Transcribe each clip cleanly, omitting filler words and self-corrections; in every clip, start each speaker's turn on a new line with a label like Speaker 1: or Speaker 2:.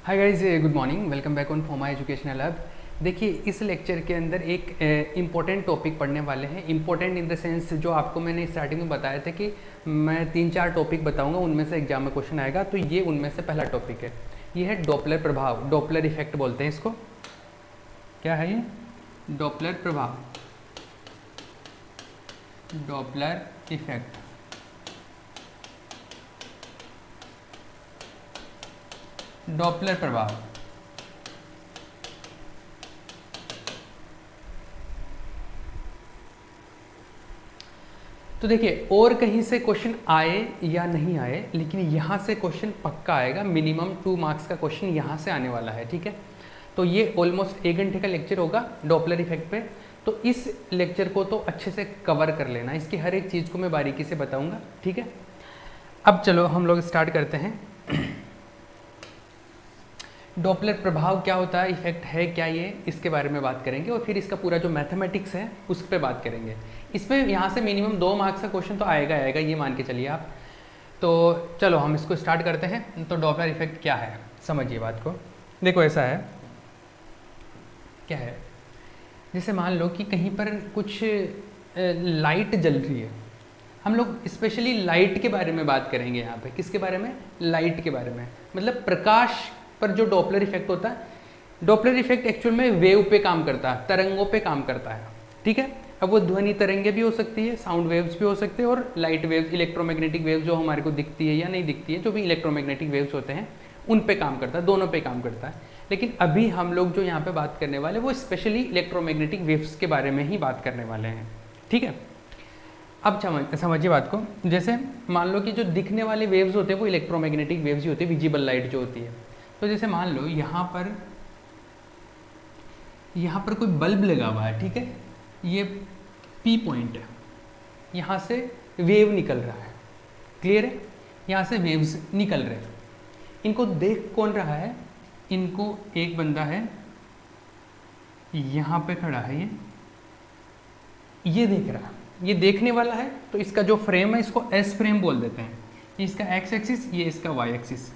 Speaker 1: Hi guys, good morning, welcome back on फॉर्मा educational hub. देखिए, इस लेक्चर के अंदर एक इम्पॉर्टेंट टॉपिक पढ़ने वाले हैं। इम्पॉर्टेंट इन द सेंस, जो आपको मैंने स्टार्टिंग में बताया था कि मैं 3-4 टॉपिक बताऊंगा, उनमें से एग्जाम में क्वेश्चन आएगा, तो ये उनमें से पहला टॉपिक है। ये है डॉपलर प्रभाव, डॉपलर इफेक्ट बोलते हैं इसको। क्या है ये? डॉपलर प्रभाव, डॉपलर इफेक्ट। डॉपलर प्रभाव तो देखिए, और कहीं से क्वेश्चन आए या नहीं आए, लेकिन यहाँ से क्वेश्चन पक्का आएगा। मिनिमम 2 मार्क्स का क्वेश्चन यहाँ से आने वाला है, ठीक है। तो ये ऑलमोस्ट 1 घंटे का लेक्चर होगा डॉपलर इफेक्ट पे। तो इस लेक्चर को तो अच्छे से कवर कर लेना, इसकी हर एक चीज़ को मैं बारीकी से बताऊंगा, ठीक है। अब चलो हम लोग स्टार्ट करते हैं। डॉपलर प्रभाव क्या होता है, इफेक्ट है क्या ये, इसके बारे में बात करेंगे, और फिर इसका पूरा जो मैथमेटिक्स है उस पर बात करेंगे। इसमें यहाँ से मिनिमम 2 मार्क्स का क्वेश्चन तो आएगा, ये मान के चलिए आप। तो चलो हम इसको स्टार्ट करते हैं। तो डॉपलर इफेक्ट क्या है, समझिए बात को। देखो, ऐसा है, क्या है, जैसे मान लो कि कहीं पर कुछ लाइट जल रही है। हम लोग स्पेशली लाइट के बारे में बात करेंगे यहाँ पे। किसके बारे में? लाइट के बारे में। मतलब प्रकाश पर जो डॉपलर इफेक्ट होता है, डॉपलर इफेक्ट एक्चुअल में वेव पे काम करता है, तरंगों पे काम करता है, ठीक है। अब वो ध्वनि तरंगे भी हो सकती है, साउंड वेव्स भी हो सकते हैं, और लाइट वेव्स, इलेक्ट्रोमैग्नेटिक वेव्स जो हमारे को दिखती है या नहीं दिखती है, जो भी इलेक्ट्रोमैग्नेटिक वेव्स होते हैं उन पे काम करता है, दोनों पे काम करता है। लेकिन अभी हम लोग जो यहाँ पे बात करने वाले वो स्पेशली इलेक्ट्रोमैग्नेटिक वेव्स के बारे में ही बात करने वाले हैं, ठीक है। अब समझिए बात को। जैसे मान लो कि जो दिखने वाले वेव्स होते हैं वो इलेक्ट्रोमैग्नेटिक वेव्स ही होती है, विजिबल लाइट जो होती है। तो जैसे मान लो यहाँ पर कोई बल्ब लगा हुआ है, ठीक है। ये P पॉइंट है, यहाँ से वेव निकल रहा है, क्लियर है। यहाँ से वेव्स निकल रहे हैं। इनको देख कौन रहा है? इनको एक बंदा है, यहाँ पे खड़ा है, ये देख रहा है, ये देखने वाला है। तो इसका जो फ्रेम है इसको S फ्रेम बोल देते हैं। ये इसका X एक्सिस, ये इसका Y एक्सिस,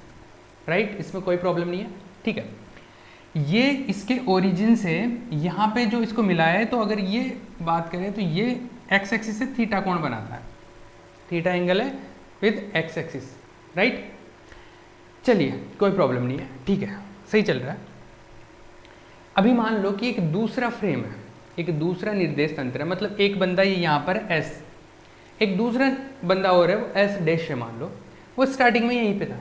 Speaker 1: राइट। इसमें कोई प्रॉब्लम नहीं है, ठीक है। ये इसके ओरिजिन से यहाँ पे जो इसको मिला है, तो अगर ये बात करें तो ये X एक्सिस से थीटा कोण बनाता है, थीटा एंगल है विद X एक्सिस, राइट। चलिए, कोई प्रॉब्लम नहीं है, ठीक है, सही चल रहा है। अभी मान लो कि एक दूसरा फ्रेम है, एक दूसरा निर्देश तंत्र है। मतलब एक बंदा ये यहाँ पर S, एक दूसरा बंदा और है वो S डैश है, मान लो वो स्टार्टिंग में यहीं पे था।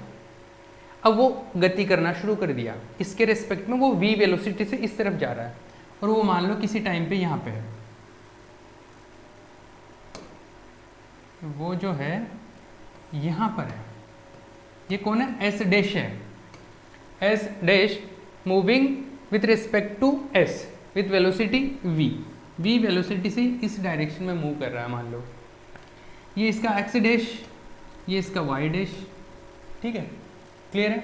Speaker 1: अब वो गति करना शुरू कर दिया, इसके रेस्पेक्ट में वो v वेलोसिटी से इस तरफ जा रहा है, और वो मान लो किसी टाइम पे यहाँ पे है, वो जो है यहाँ पर है। ये कौन है? S डैश है। S dash moving with respect to S with velocity v velocity से इस डायरेक्शन में मूव कर रहा है। मान लो ये इसका X डैश, ये इसका Y डैश, ठीक है, क्लियर है।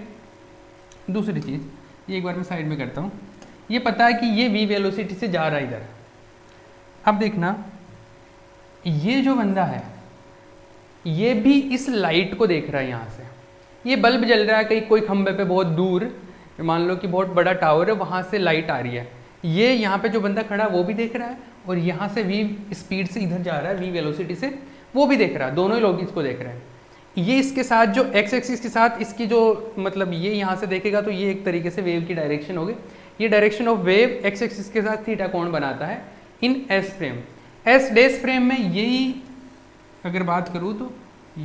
Speaker 1: दूसरी चीज़, ये एक बार मैं साइड में करता हूँ। ये पता है कि ये v वेलोसिटी से जा रहा है इधर। अब देखना, ये जो बंदा है ये भी इस लाइट को देख रहा है। यहाँ से ये बल्ब जल रहा है कहीं कोई खंबे पे बहुत दूर, मान लो कि बहुत बड़ा टावर है, वहाँ से लाइट आ रही है। ये यहाँ पे जो बंदा खड़ा है वो भी देख रहा है, और यहाँ से v स्पीड से इधर जा रहा है, v वेलोसिटी से, वो भी देख रहा है। दोनों ही लोग इसको देख रहे हैं। ये इसके साथ जो X एक्सिस के साथ इसकी जो, मतलब ये यहाँ से देखेगा तो ये एक तरीके से वेव की डायरेक्शन होगी। ये direction of wave X axis के साथ थीटा कोण बनाता है इन S frame. S dash frame में यही अगर बात करूँ तो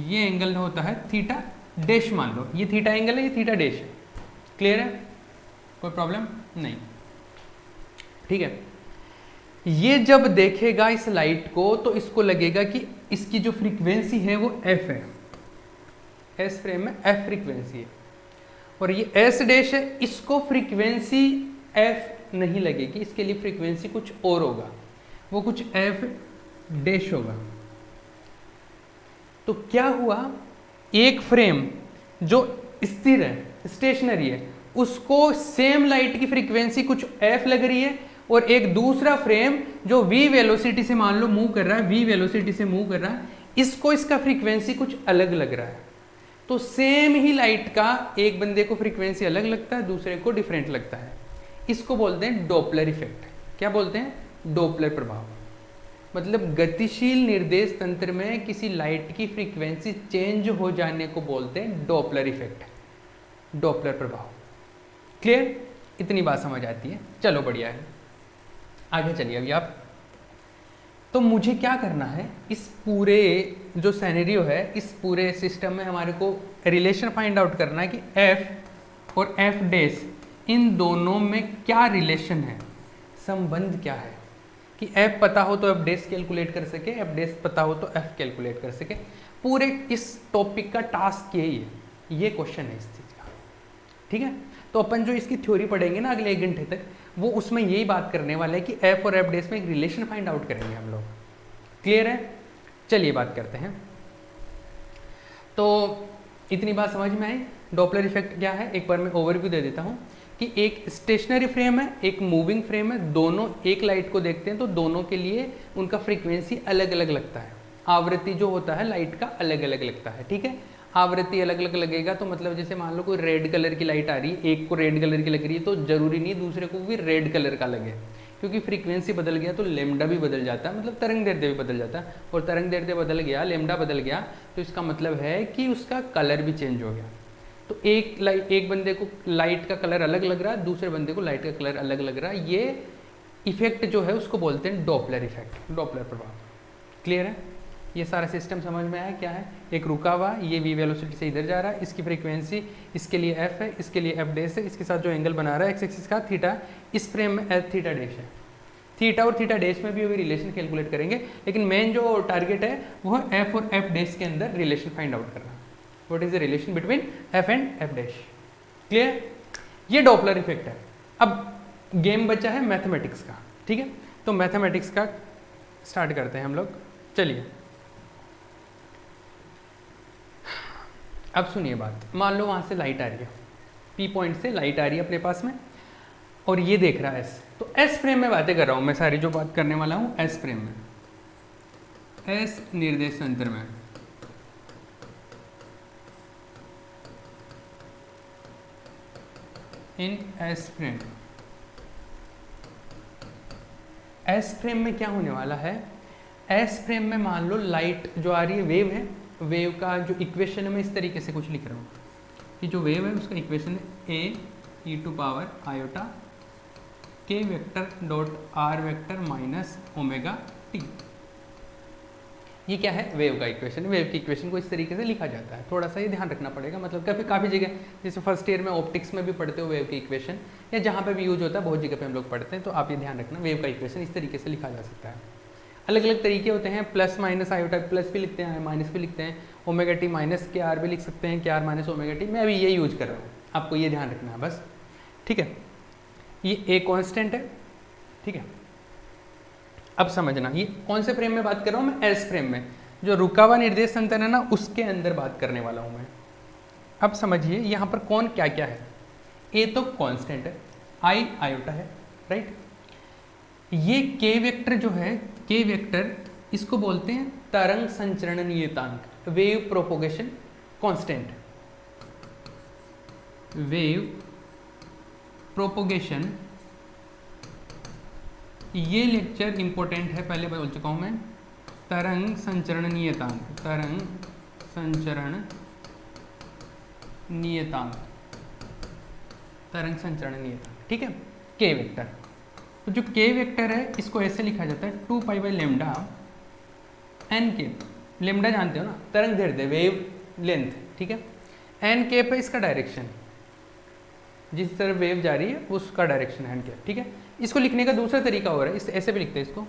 Speaker 1: ये एंगल होता है थीटा डैश। मान लो ये थीटा एंगल है, ये थीटा डैश है, क्लियर है, कोई प्रॉब्लम नहीं, ठीक है। ये जब देखेगा इस लाइट को तो इसको लगेगा कि इसकी जो फ्रीक्वेंसी है वो F है। S फ्रेम में F फ्रीक्वेंसी है, और ये S डैश है, इसको फ्रीक्वेंसी F नहीं लगेगी, इसके लिए फ्रीक्वेंसी कुछ और होगा, वो कुछ F डैश होगा। तो क्या हुआ, एक फ्रेम जो स्थिर है, स्टेशनरी है, उसको सेम लाइट की फ्रीक्वेंसी कुछ F लग रही है, और एक दूसरा फ्रेम जो v वेलोसिटी से मान लो मूव कर रहा है, v वेलोसिटी से मूव कर रहा है, इसको इसका फ्रीक्वेंसी कुछ अलग लग रहा है। तो सेम ही लाइट का एक बंदे को फ्रीक्वेंसी अलग लगता है, दूसरे को डिफरेंट लगता है। इसको बोलते हैं डॉपलर इफेक्ट। क्या बोलते हैं? डॉपलर प्रभाव। मतलब गतिशील निर्देश तंत्र में किसी लाइट की फ्रीक्वेंसी चेंज हो जाने को बोलते हैं डॉपलर इफेक्ट, डॉपलर प्रभाव। क्लियर? इतनी बात समझ आती है? चलो बढ़िया है, आगे चलिए अभी आप। तो मुझे क्या करना है, इस पूरे जो सिनेरियो है, इस पूरे सिस्टम में हमारे को रिलेशन फाइंड आउट करना है कि f और f डैश इन दोनों में क्या रिलेशन है, संबंध क्या है। कि f पता हो तो f डैश कैलकुलेट कर सके, f डैश पता हो तो f कैलकुलेट कर सके। पूरे इस टॉपिक का टास्क यही है, ये क्वेश्चन है इस चीज़ का। ठीक है, तो अपन जो इसकी थ्योरी पढ़ेंगे ना अगले 1 घंटे तक, वो उसमें यही बात करने वाला है कि f और f डैश में एक रिलेशन फाइंड आउट करेंगे हम लोग। क्लियर है? चलिए बात करते हैं। तो इतनी बात समझ में आई। डॉपलर इफेक्ट क्या है, एक बार मैं ओवरव्यू दे देता हूँ कि एक स्टेशनरी फ्रेम है, एक मूविंग फ्रेम है, दोनों एक लाइट को देखते हैं तो दोनों के लिए उनका फ्रीक्वेंसी अलग अलग लगता है। आवृत्ति जो होता है लाइट का अलग अलग लगता है। ठीक है, आवृत्ति अलग अलग लगेगा तो मतलब जैसे मान लो कोई रेड कलर की लाइट आ रही है, एक को रेड कलर की लग रही है तो जरूरी नहीं दूसरे को भी रेड कलर का लगे, क्योंकि फ्रीक्वेंसी बदल गया तो लेमडा भी बदल जाता है, मतलब तरंग दैर्ध्य भी बदल जाता है। और तरंग दैर्ध्य बदल गया, लेमडा बदल गया, तो इसका मतलब है कि उसका कलर भी चेंज हो गया। तो एक बंदे को लाइट का कलर अलग लग रहा है, दूसरे बंदे को लाइट का कलर अलग लग रहा है। ये इफेक्ट जो है उसको बोलते हैं डॉपलर इफेक्ट, डॉपलर प्रभाव। क्लियर है? ये सारा सिस्टम समझ में आया क्या है? एक रुका हुआ, ये v वेलोसिटी से इधर जा रहा है, इसकी फ्रीक्वेंसी इसके लिए f है, इसके लिए f डैश है, इसके साथ जो एंगल बना रहा है x एक्सिस का थीटा, इस फ्रेम में एच थीटा डैश है। थीटा और थीटा डैश में भी अभी रिलेशन कैलकुलेट करेंगे, लेकिन मेन जो टारगेट है वो है f और f डैश के अंदर रिलेशन फाइंड आउट करना। What is the relation between f and f dash? Clear? ये डॉपलर इफेक्ट है। अब गेम बचा है मैथमेटिक्स का। ठीक है, तो मैथमेटिक्स का स्टार्ट करते हैं हम लोग। चलिए अब सुनिए बात। मान लो वहाँ से लाइट आ रही है, P पॉइंट से लाइट आ रही है अपने पास में, और ये देख रहा है S। तो S फ्रेम में बातें कर रहा हूँ मैं, सारी जो बात करने वाला हूँ S फ्रेम में, S निर्देश तंत्र में। इन S फ्रेम, S फ्रेम में क्या होने वाला है? S फ्रेम में मान लो लाइट जो आ रही है वेव है, वेव का जो इक्वेशन है मैं इस तरीके से कुछ लिख रहा हूँ कि जो वेव है उसका इक्वेशन है a e to power iota k vector dot r vector minus omega t। ये क्या है? वेव का इक्वेशन। वेव की इक्वेशन को इस तरीके से लिखा जाता है, थोड़ा सा ये ध्यान रखना पड़ेगा। मतलब काफ़ी जगह, जैसे फर्स्ट ईयर में ऑप्टिक्स में भी पढ़ते हो वेव की इक्वेशन, या जहाँ पे भी यूज होता है बहुत जगह पे हम लोग पढ़ते हैं, तो आप ये ध्यान रखना वेव का इक्वेशन इस तरीके से लिखा जा सकता है। अलग अलग तरीके होते हैं, प्लस माइनस आयोटा प्लस भी लिखते हैं, माइनस भी लिखते हैं, ओमेगा टी माइनस के आर भी लिख सकते हैं, के आर माइनस ओमेगा टी। मैं अभी ये यूज कर रहा हूँ, आपको ये ध्यान रखना है बस। ठीक है, ये ए कांस्टेंट है। ठीक है, अब समझना ये कौन से फ्रेम में बात कर रहा हूँ मैं? एस फ्रेम में, जो रुका हुआ निर्देश तंत्र है ना उसके अंदर बात करने वाला हूँ मैं। अब समझिए यहाँ पर कौन क्या क्या है। ए तो कांस्टेंट है, आई आयोटा है, राइट। ये के वेक्टर जो है, के वेक्टर इसको बोलते हैं तरंग संचरण नियतांक, wave propagation constant, wave propagation. ये लेक्चर इंपॉर्टेंट है, पहले बोल चुका हूं मैं। तरंग संचरण नियतांक, तरंग संचरण नियतांक, तरंग संचरण नियतांक। ठीक है, के वेक्टर। तो जो के वेक्टर है इसको ऐसे लिखा जाता है 2 पाई बाई लेमडा एन के। लेमडा जानते हो ना, तरंग दैर्ध्य, वेव लेंथ। ठीक है, एन केप है इसका डायरेक्शन, जिस तरफ वेव जा रही है उसका डायरेक्शन है एन केप। ठीक है, इसको लिखने का दूसरा तरीका हो रहा है, इस ऐसे भी लिखते हैं इसको।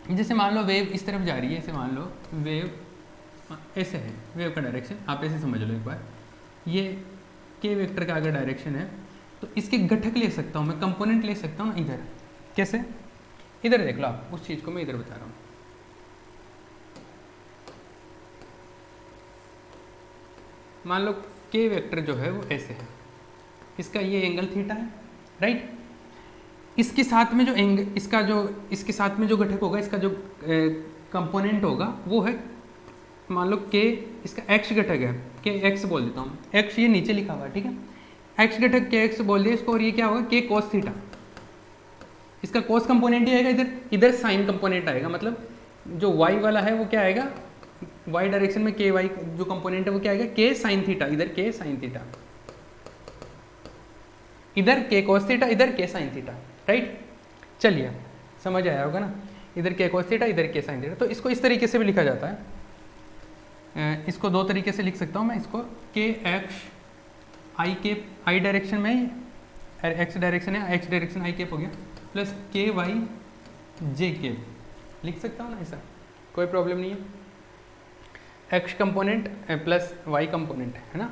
Speaker 1: जैसे मान लो वेव इस तरफ जा रही है, ऐसे मान लो वेव ऐसे है, वेव का डायरेक्शन आप ऐसे समझ लो एक बार। ये के वेक्टर का अगर डायरेक्शन है तो इसके घटक ले सकता हूँ मैं, कंपोनेंट ले सकता हूँ ना इधर। कैसे? इधर देख लो आप, उस चीज़ को मैं इधर बता रहा हूँ। मान लो के वेक्टर जो है वो ऐसे है, इसका ये एंगल थीटा है, राइट। इसके साथ में जो इसके साथ में जो घटक होगा, इसका जो कंपोनेंट होगा वो है मान लो के इसका एक्स घटक है, के एक्स बोल देता हूँ, एक्स ये नीचे लिखा हुआ है, ठीक है, एक्स घटक के एक्स बोल दिया इसको, और ये क्या होगा के कॉस थीटा, इसका कॉस कंपोनेंट ही आएगा, इधर इधर साइन कंपोनेंट आएगा, मतलब जो वाई वाला है वो क्या आएगा, वाई डायरेक्शन में के वाई जो कंपोनेंट है वो क्या आएगा के साइन थीटा, इधर के साइन थीटा, इधर के कॉस थीटा, इधर के साइन थीटा, राइट। चलिए समझ आया होगा ना, इधर के कॉस थीटा, इधर के साइन थीटा। तो इसको इस तरीके से भी लिखा जाता है, इसको दो तरीके से लिख सकता हूँ मैं, इसको के एक्स आई के आई डायरेक्शन में, एक्स डायरेक्शन है, एक्स डायरेक्शन आई केप हो गया, प्लस के वाई जे केप लिख सकता हूँ ना, ऐसा कोई प्रॉब्लम नहीं है। X component plus y component है ना,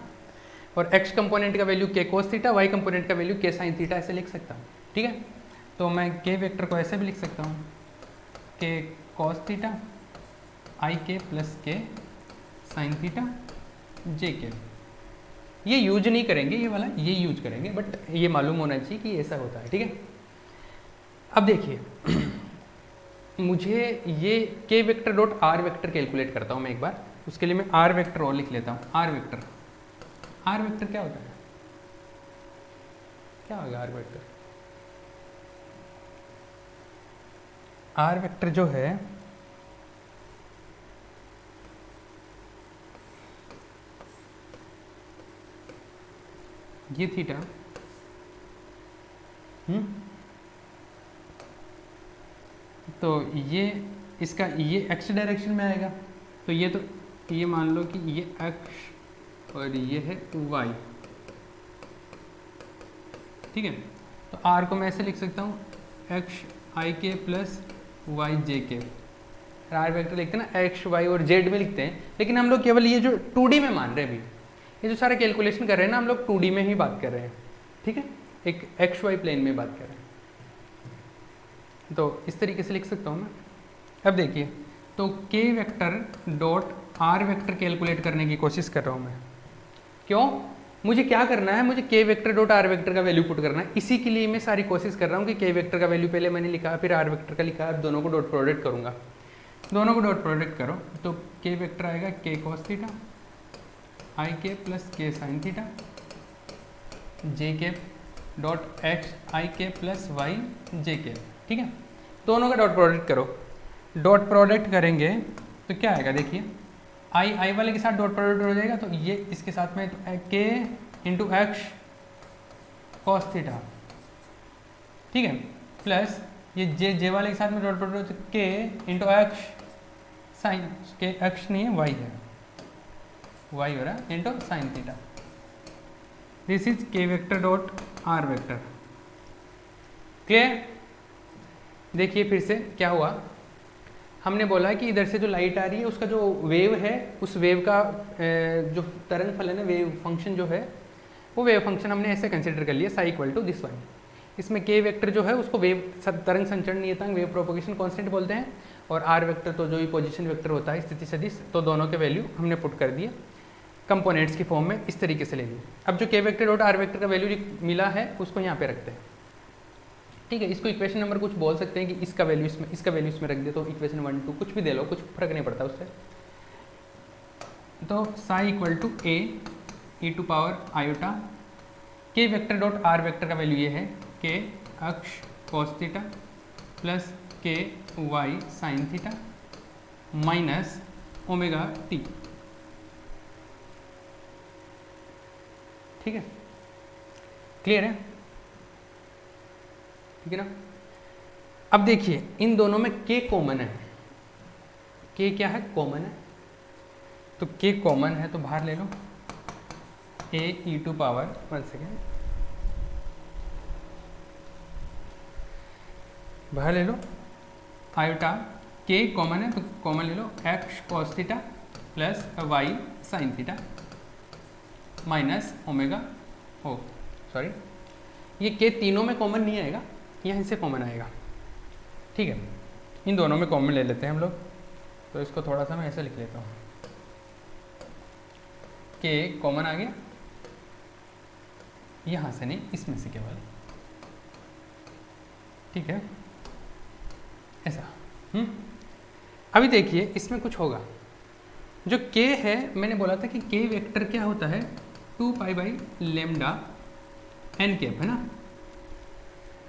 Speaker 1: और एक्स कंपोनेंट का value k cos theta, y component का वैल्यू के साइन थीटा, ऐसे लिख सकता हूँ, ठीक है। तो मैं के वेक्टर को ऐसे भी लिख सकता हूँ, के कॉस थीटा आई के प्लस के साइन थीटा जे के। ये यूज नहीं करेंगे, ये वाला ये यूज करेंगे, बट ये मालूम होना चाहिए कि ऐसा होता है, ठीक है। अब देखिए मुझे ये के vector dot r vector calculate करता हूँ मैं एक बार, उसके लिए मैं आर वेक्टर और लिख लेता हूँ। आर वेक्टर क्या होता है, क्या होगा आर वेक्टर? आर वेक्टर जो है ये थीटा, तो ये इसका ये एक्स डायरेक्शन में आएगा, तो ये मान लो कि ये एक्स और ये है वाई, ठीक है। तो आर को मैं ऐसे लिख सकता हूँ, एक्स आई के प्लस वाई जे के। आर वेक्टर लिखते हैं ना, एक्स वाई और जेड में लिखते हैं, लेकिन हम लोग केवल ये जो 2D में मान रहे हैं अभी, ये जो सारा कैलकुलेशन कर रहे हैं ना, हम लोग 2D में ही बात कर रहे हैं, ठीक है, एक एक्स वाई प्लेन में बात कर रहे हैं। तो इस तरीके से लिख सकता हूँ मैं। अब देखिए, तो के vector dot r vector calculate करने की कोशिश कर रहा हूँ मैं। क्यों? मुझे क्या करना है, मुझे के वेक्टर डॉट आर वेक्टर का वैल्यू पुट करना है। इसी के लिए मैं सारी कोशिश कर रहा हूँ कि के वेक्टर का वैल्यू पहले मैंने लिखा, फिर आर वेक्टर का लिखा, अब दोनों को डॉट प्रोडक्ट करूँगा। दोनों को डॉट प्रोडक्ट करो तो के वेक्टर आएगा के कॉस थीटा आई के प्लस के साइन थीटा जे के डॉट एक्स आई के प्लस वाई जे के, ठीक है। दोनों का डॉट प्रोडक्ट करो। डॉट प्रोडक्ट करेंगे तो क्या आएगा, देखिए आई वाले के साथ डॉट प्रोडक्ट हो जाएगा, तो ये इसके साथ में के इंटू एक्स कॉस थीटा, ठीक है, प्लस ये जे वाले के साथ में dot product k into x sine, k x नहीं है वाई है, वाई हो रहा है into sine theta. This is k vector dot r vector. Clear? देखिए फिर से क्या हुआ, हमने बोला कि इधर से जो लाइट आ रही है उसका जो वेव है, उस वेव का जो तरंग फलन है, वेव फंक्शन जो है, वो वेव फंक्शन हमने ऐसे कंसिडर कर लिया, psi equal to this one. इसमें के वेक्टर जो है उसको वेव तरंग संचरण नियतांक, वेव प्रोपोगेशन कांस्टेंट बोलते हैं, और आर वेक्टर तो जो ही पोजीशन वेक्टर होता है, स्थिति सदिश, तो दोनों के वैल्यू हमने पुट कर दिए कंपोनेंट्स की फॉर्म में, इस तरीके से ले लिए। अब जो के वेक्टर डॉट आर वेक्टर का वैल्यू मिला है उसको यहाँ पे रखते हैं, ठीक है। इसको इक्वेशन नंबर कुछ बोल सकते हैं कि इसका वैल्यू इसमें, इसका वैल्यू इसमें रख दे, तो इक्वेशन 1 2 कुछ भी दे लो, कुछ फर्क नहीं पड़ता उससे। तो psi equal to a e to power iota, k vector dot r vector का वैल्यू ये है के अक्ष cos theta plus k y sine theta minus omega t, ठीक है। क्लियर है? ठीक है ना। अब देखिए इन दोनों में के कॉमन है, के क्या है, कॉमन है, तो के कॉमन है तो बाहर ले लो, ए ई टू पावर 1 सेकेंड, बाहर ले लो आयोटा, के कॉमन है तो कॉमन ले लो, x cos theta plus y sine theta minus omega, oh sorry, ये के तीनों में कॉमन नहीं आएगा, यहाँ से कॉमन आएगा, ठीक है। इन दोनों में कॉमन ले लेते हैं हम लोग, तो इसको थोड़ा सा मैं ऐसे लिख लेता हूँ, के कॉमन आ गया, यहाँ से नहीं, इसमें से केवल, ठीक है, ऐसा। अभी देखिए इसमें कुछ होगा, जो k है, मैंने बोला था कि k वेक्टर क्या होता है, 2 pi by lambda n cap, है ना।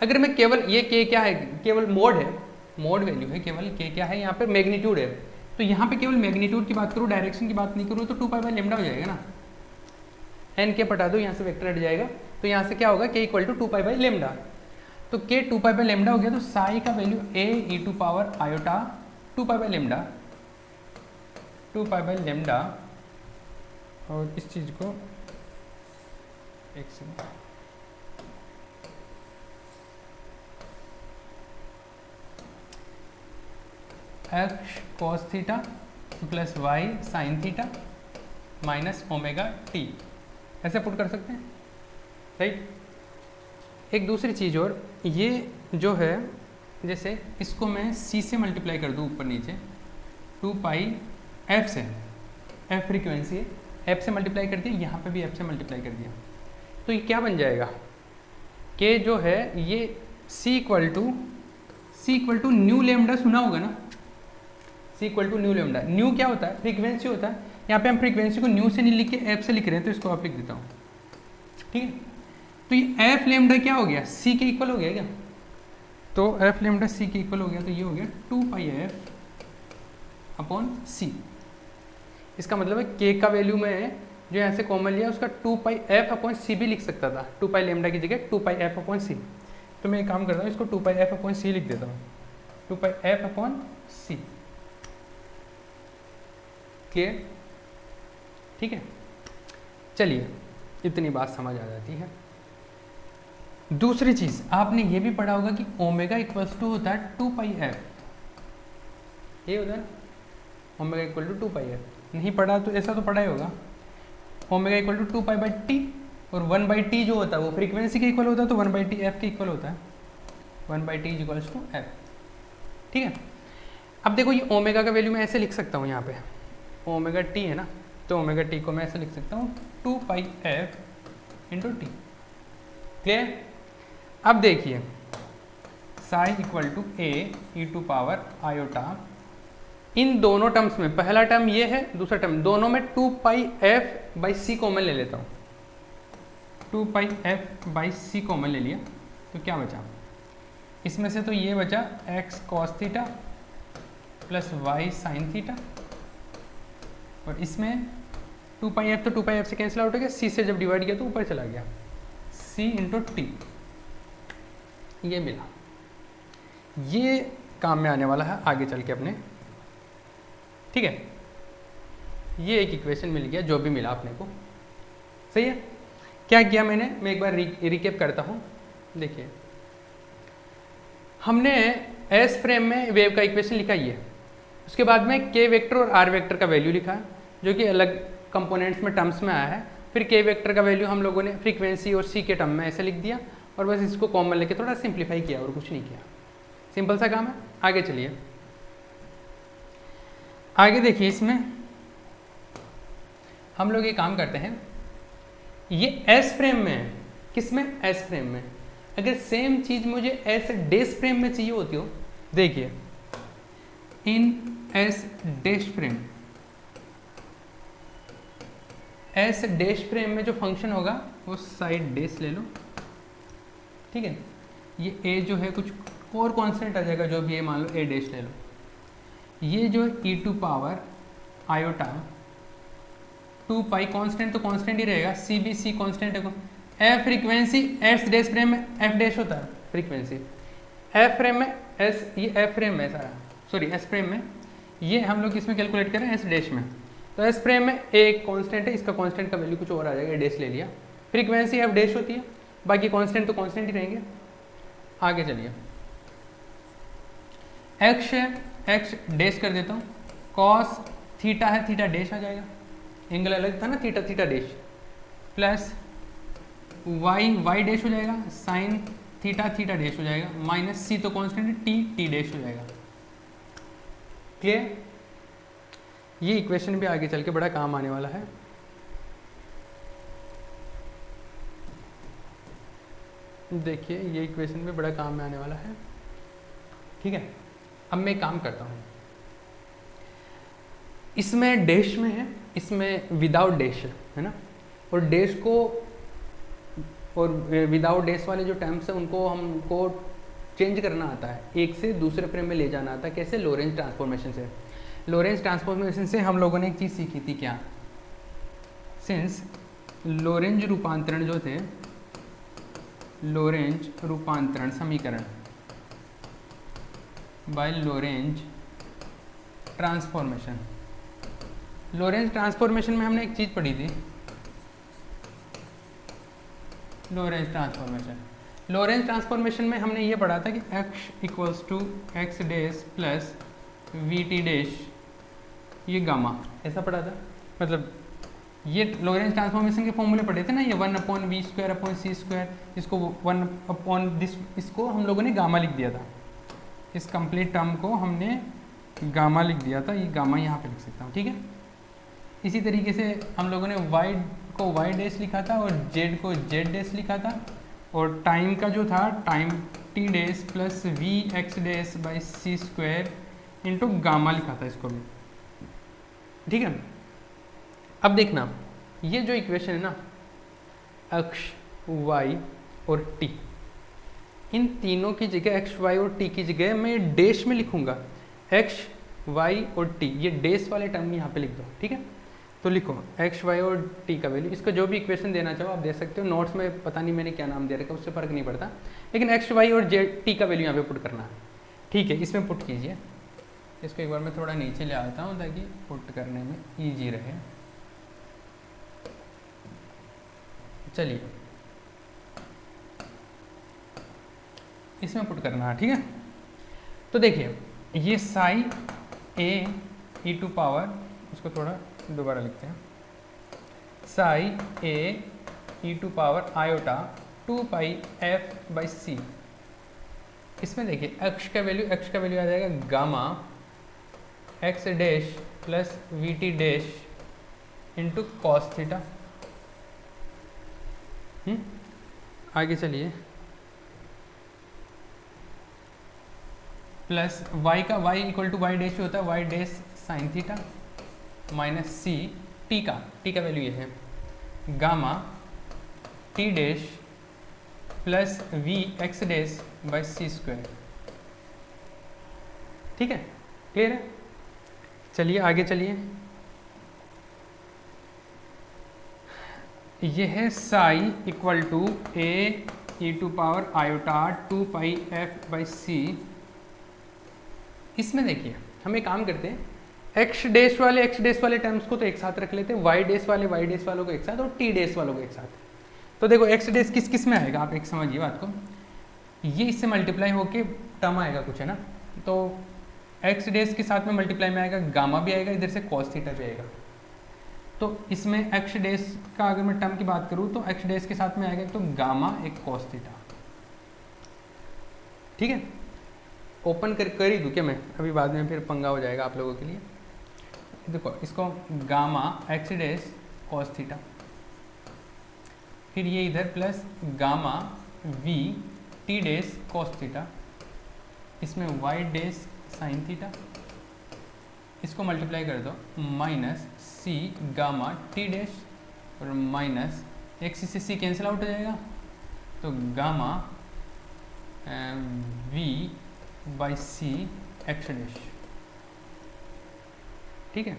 Speaker 1: अगर मैं केवल ये k क्या है, केवल मोड है, मोड वैल्यू है, केवल k क्या है यहाँ पे, मैग्नीट्यूड है, तो यहाँ पे केवल मैग्नीट्यूड की बात करूँ, डायरेक्शन की बात नहीं करूँ, तो 2 पाई बाई लेमडा हो जाएगा ना। एन के हटा दो, यहाँ से वेक्टर हट जाएगा, तो यहाँ से क्या होगा, k equal to 2 pi by lambda. तो k 2 पाई बाई लेमडा हो गया, तो साई का value a e to power iota 2 pi by lambda, 2 pi by lambda. और इस चीज़ को एक second, x cos theta plus y sine theta minus omega t, ऐसे पुट कर सकते हैं, राइट। एक दूसरी चीज़ और, ये जो है, जैसे इसको मैं c से मल्टीप्लाई कर दूँ ऊपर नीचे, 2 पाई f से, f फ्रीक्वेंसी है, f से मल्टीप्लाई कर दिया, यहाँ पे भी f से मल्टीप्लाई कर दिया, तो ये क्या बन जाएगा, k जो है ये c equal to nu lambda, सुना होगा ना, c equal to nu lambda. Nu क्या होता है, फ्रीक्वेंसी होता है, यहाँ पे हम फ्रीक्वेंसी को न्यू से नहीं लिख के f से लिख रहे हैं, तो इसको आप लिख देता हूँ, ठीक है। तो ये f लेमडा क्या हो गया, c के इक्वल हो गया क्या, तो f लेमडा c के इक्वल हो गया, तो ये हो गया 2 पाई f अपॉन c। इसका मतलब है k का वैल्यू में जो यहाँ से कॉमन लिया उसका 2 पाई f अपॉन c भी लिख सकता था, 2 पाई लेमडा की जगह 2 पाई f अपॉन c। तो मैं एक काम करता हूँ, इसको 2 पाई f अपॉन c लिख देता हूँ, 2 pi f upon c, clear, ठीक है। चलिए, इतनी बात समझ आ जाती है। दूसरी चीज़ आपने ये भी पढ़ा होगा कि ओमेगा इक्वल्स टू होता है 2 पाई f, ये होता है ना, omega equal to 2 pi f। नहीं पढ़ा तो ऐसा तो पढ़ा ही होगा, omega equal to 2 pi by t, और 1 बाई टी जो होता है वो फ्रीक्वेंसी के इक्वल होता है, तो 1 बाई टी एफ के इक्वल होता है, 1 by t is equals to f, ठीक है। अब देखो ये ओमेगा का वैल्यू मैं ऐसे लिख सकता हूँ, यहाँ पे ओमेगा टी है ना, तो ओमेगा टी को मैं ऐसे लिख सकता हूँ 2 pi f into t, clear. अब देखिए psi equal to a e to power iota, इन दोनों टर्म्स में पहला टर्म ये है, दूसरा टर्म, दोनों में 2 pi F by C common ले लेता हूँ, 2 pi F by C common ले लिया, तो क्या बचा इसमें से, तो ये बचा x cos theta plus y sine theta, और इसमें 2 पाई एफ, तो 2 पाई एफ से कैंसिल आउट हो गया, सी से जब डिवाइड किया तो ऊपर चला गया, सी इंटू टी, ये मिला। ये काम में आने वाला है आगे चल के अपने, ठीक है। ये एक इक्वेशन मिल गया, जो भी मिला अपने को, सही है। क्या किया मैंने, मैं एक बार रिकेप करता हूँ। देखिए हमने एस फ्रेम में वेव का इक्वेशन लिखा ही है, उसके बाद में के वेक्टर और आर वेक्टर का वैल्यू लिखा है, जो कि अलग कंपोनेंट्स में टर्म्स में आया है। फिर के वेक्टर का वैल्यू हम लोगों ने फ्रीक्वेंसी और सी के टर्म में ऐसे लिख दिया, और बस इसको कॉमन लेके थोड़ा सिंप्लीफाई किया, और कुछ नहीं किया, सिंपल सा काम है। आगे चलिए, आगे देखिए, इसमें हम लोग ये काम करते हैं, ये एस फ्रेम में है, किस में, एस फ्रेम में। अगर सेम चीज मुझे एस डैश फ्रेम में चाहिए होती हो, देखिए in S dash frame, S dash frame में जो फंक्शन होगा वो साइड डैश ले लो, ठीक है। ये ए जो है कुछ और कांस्टेंट आ जाएगा, जो भी है, मान लो ए डैश ले लो। ये जो है e to power iota 2 pi, constant तो कांस्टेंट ही रहेगा, सी बी सी कांस्टेंट है, f frequency S dash frame में एफ डैश होता है फ्रीक्वेंसी, एफ फ्रेम में एस, ये एफ फ्रेम में सारा, सॉरी एस फ्रेम में, ये हम लोग इसमें कैलकुलेट करें एस डैश में, तो एस फ्रेम में एक कांस्टेंट है, इसका कांस्टेंट का वैल्यू कुछ और आ जाएगा, डैश ले लिया, फ्रीक्वेंसी एफ डैश होती है, बाकी कांस्टेंट तो कांस्टेंट ही रहेंगे। आगे चलिए, एक्स है, एक्स डैश कर देता हूँ, कॉस थीटा है, थीटा डैश आ जाएगा, एंगल अलग था ना, theta theta dash, plus y y dash हो जाएगा, साइन थीटा थीटा डैश हो जाएगा, माइनस सी तो कांस्टेंट है, टी टी डैश हो जाएगा, क्लियर। ये इक्वेशन भी आगे चल के बड़ा काम आने वाला है। देखिए ये इक्वेशन भी बड़ा काम में आने वाला है, ठीक है। अब मैं काम करता हूँ, इसमें डैश में है, इसमें विदाउट डैश है ना। और डैश को और विदाउट डैश वाले जो टर्म्स है उनको हमको चेंज करना आता है, एक से दूसरे फ्रेम में ले जाना आता है। कैसे? लोरेंज ट्रांसफॉर्मेशन से। लोरेंज ट्रांसफॉर्मेशन से हम लोगों ने एक चीज़ सीखी थी क्या, सिंस लोरेंज रूपांतरण जो थे, लोरेंज रूपांतरण समीकरण by Lorentz transformation. Lorentz transformation में हमने एक चीज़ पढ़ी थी, लोरेंज ट्रांसफॉर्मेशन। लोरेंज ट्रांसफॉर्मेशन में हमने ये पढ़ा था कि x equals to x dash plus v t dash, ये गामा, ऐसा पढ़ा था। मतलब ये लोरेंज ट्रांसफॉर्मेशन के फॉर्मूले पढ़े थे ना, ये 1/v²/c², इसको 1/दिस, इसको हम लोगों ने गामा लिख दिया था। इस कंप्लीट टर्म को हमने गामा लिख दिया था, ये गामा यहाँ पे लिख सकता हूँ, ठीक है। इसी तरीके से हम लोगों ने y को y डैश लिखा था और z को z डैश लिखा था, और टाइम का जो था time t dash plus v x dash by c² into gamma लिखा था इसको भी, ठीक है। अब देखना, ये जो इक्वेशन है ना, x, y और t, इन तीनों की जगह x, y और t की जगह मैं डैश में लिखूंगा x, y और t, ये डैश वाले टर्म यहाँ पे लिख दो, ठीक है। तो लिखो x, y और t का वैल्यू, इसका जो भी इक्वेशन देना चाहो आप दे सकते हो। नोट्स में पता नहीं मैंने क्या नाम दे रखा है, उससे फ़र्क नहीं पड़ता, लेकिन x, y और t का वैल्यू यहाँ पे पुट करना है, ठीक है। इसमें पुट कीजिए, इसको एक बार मैं थोड़ा नीचे ले आता हूँ ताकि पुट करने में ईजी रहे। चलिए इसमें पुट करना है, ठीक है। तो देखिए ये psi a e to power, उसको थोड़ा दोबारा लिखते हैं, psi a e to power iota 2πf/c। इसमें देखिए x का वैल्यू आ जाएगा gamma x dash plus v t dash into cos theta. आगे चलिए, प्लस y का y equal to y dash होता है y dash sine theta minus c, t का वैल्यू ये है gamma t dash plus v x dash by c², ठीक है। क्लियर है? चलिए आगे चलिए, ये है psi equal to a e to power iota 2πf/c। इसमें देखिए हम एक काम करते हैं, x डैश वाले टर्म्स को तो एक साथ रख लेते हैं, y डैश वालों को एक साथ, और t डैश वालों को एक साथ। तो देखो x डैश किस में आएगा, आप एक समझिए बात को, ये इससे मल्टीप्लाई होके टर्म आएगा कुछ, है ना। तो x डैश के साथ में मल्टीप्लाई में आएगा गामा भी आएगा, इधर से cos थीटा भी आएगा। तो इसमें x डैश का अगर मैं टर्म की बात करूँ तो x डैश के साथ में आएगा तो गामा एक cos थीटा, ठीक है। ओपन कर ही दूँ क्या मैं, अभी बाद में फिर पंगा हो जाएगा आप लोगों के लिए। देखो इसको gamma x dash cos theta, फिर ये इधर plus gamma v t dash cos theta, इसमें y डैश साइन थीटा, इसको मल्टीप्लाई कर दो minus c gamma t dash और माइनस एक्स से सी कैंसिल आउट हो जाएगा, तो gamma v by c x dash, ठीक है।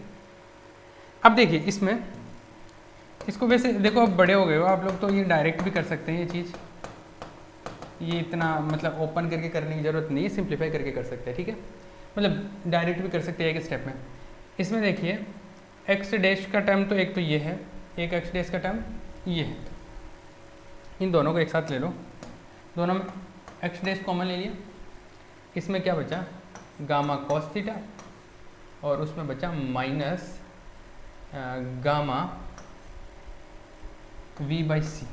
Speaker 1: अब देखिए इसमें इसको वैसे देखो अब बड़े हो गए हो आप लोग, तो ये डायरेक्ट भी कर सकते हैं ये चीज़, ये इतना मतलब ओपन करके करने की ज़रूरत नहीं है, सिंप्लीफाई करके कर सकते हैं, ठीक है। मतलब डायरेक्ट भी कर सकते हैं एक स्टेप में। इसमें देखिए एक्स डैश का टर्म तो एक तो ये है, एक एक्स डैश का टर्म ये है, इन दोनों को एक साथ ले लो, दोनों में एक्स डैश कॉमन ले लिया, इसमें क्या बचा गामा कॉस थीटा और उसमें बचा माइनस गामा v बाई सी।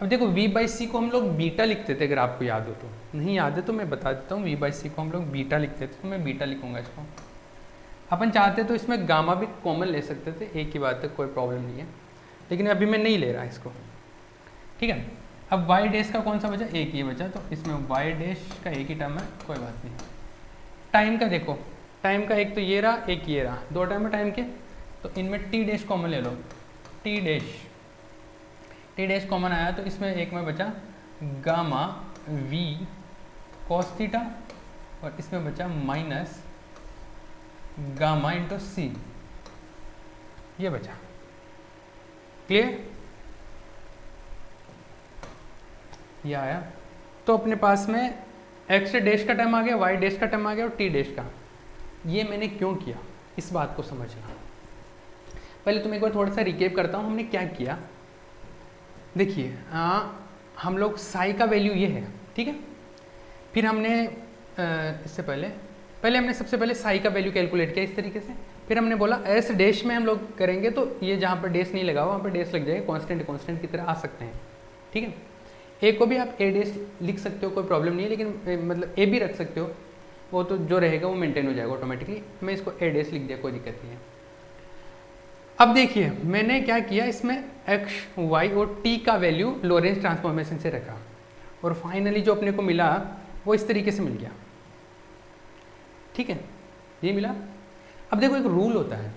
Speaker 1: अब देखो v बाई सी को हम लोग बीटा लिखते थे, अगर आपको याद हो तो, नहीं याद है तो मैं बता देता हूँ, v बाई सी को हम लोग बीटा लिखते थे, तो मैं बीटा लिखूंगा इसको। अपन चाहते तो इसमें गामा भी कॉमन ले सकते थे, एक ही बात है, कोई प्रॉब्लम नहीं है, लेकिन अभी मैं नहीं ले रहा इसको, ठीक है। अब y डैश का कौन सा बचा, एक ही बचा, तो इसमें y डैश का एक ही टर्म है, कोई बात नहीं। टाइम का देखो, टाइम का एक तो ये रहा, एक ये रहा, दो टाइम है टाइम के, तो इनमें टी डैश कॉमन ले लो, टी डैश कॉमन आया तो इसमें एक में बचा गामा वी कॉस थीटा और इसमें बचा माइनस गामा इंटू सी, ये बचा। क्लियर? ये आया तो अपने पास में एक्स डैश का टर्म आ गया, वाई डैश का टर्म आ गया और टी डैश का। ये मैंने क्यों किया, इस बात को समझना। पहले तुम एक बार थोड़ा सा रिकेप करता हूँ हमने क्या किया। देखिए हम लोग साई का वैल्यू ये है, ठीक है। फिर हमने इससे पहले हमने सबसे पहले साई का वैल्यू कैलकुलेट किया इस तरीके से। फिर हमने बोला एस डैश में हम लोग करेंगे तो ये जहाँ पर डैश नहीं लगा हुआ वहाँ पर डैश लग जाएगा, कांस्टेंट की तरह आ सकते हैं, ठीक है। ए को भी आप ए डैश लिख सकते हो, कोई प्रॉब्लम नहीं है, लेकिन मतलब ए भी रख सकते हो, वो तो जो रहेगा वो मेंटेन हो जाएगा ऑटोमेटिकली। मैं इसको ए डैश लिख दिया, कोई दिक्कत नहीं है। अब देखिए मैंने क्या किया, इसमें एक्स वाई और टी का वैल्यू लॉरेंस ट्रांसफॉर्मेशन से रखा और फाइनली जो अपने को मिला वो इस तरीके से मिल गया, ठीक है, ये मिला। अब देखो एक रूल होता है,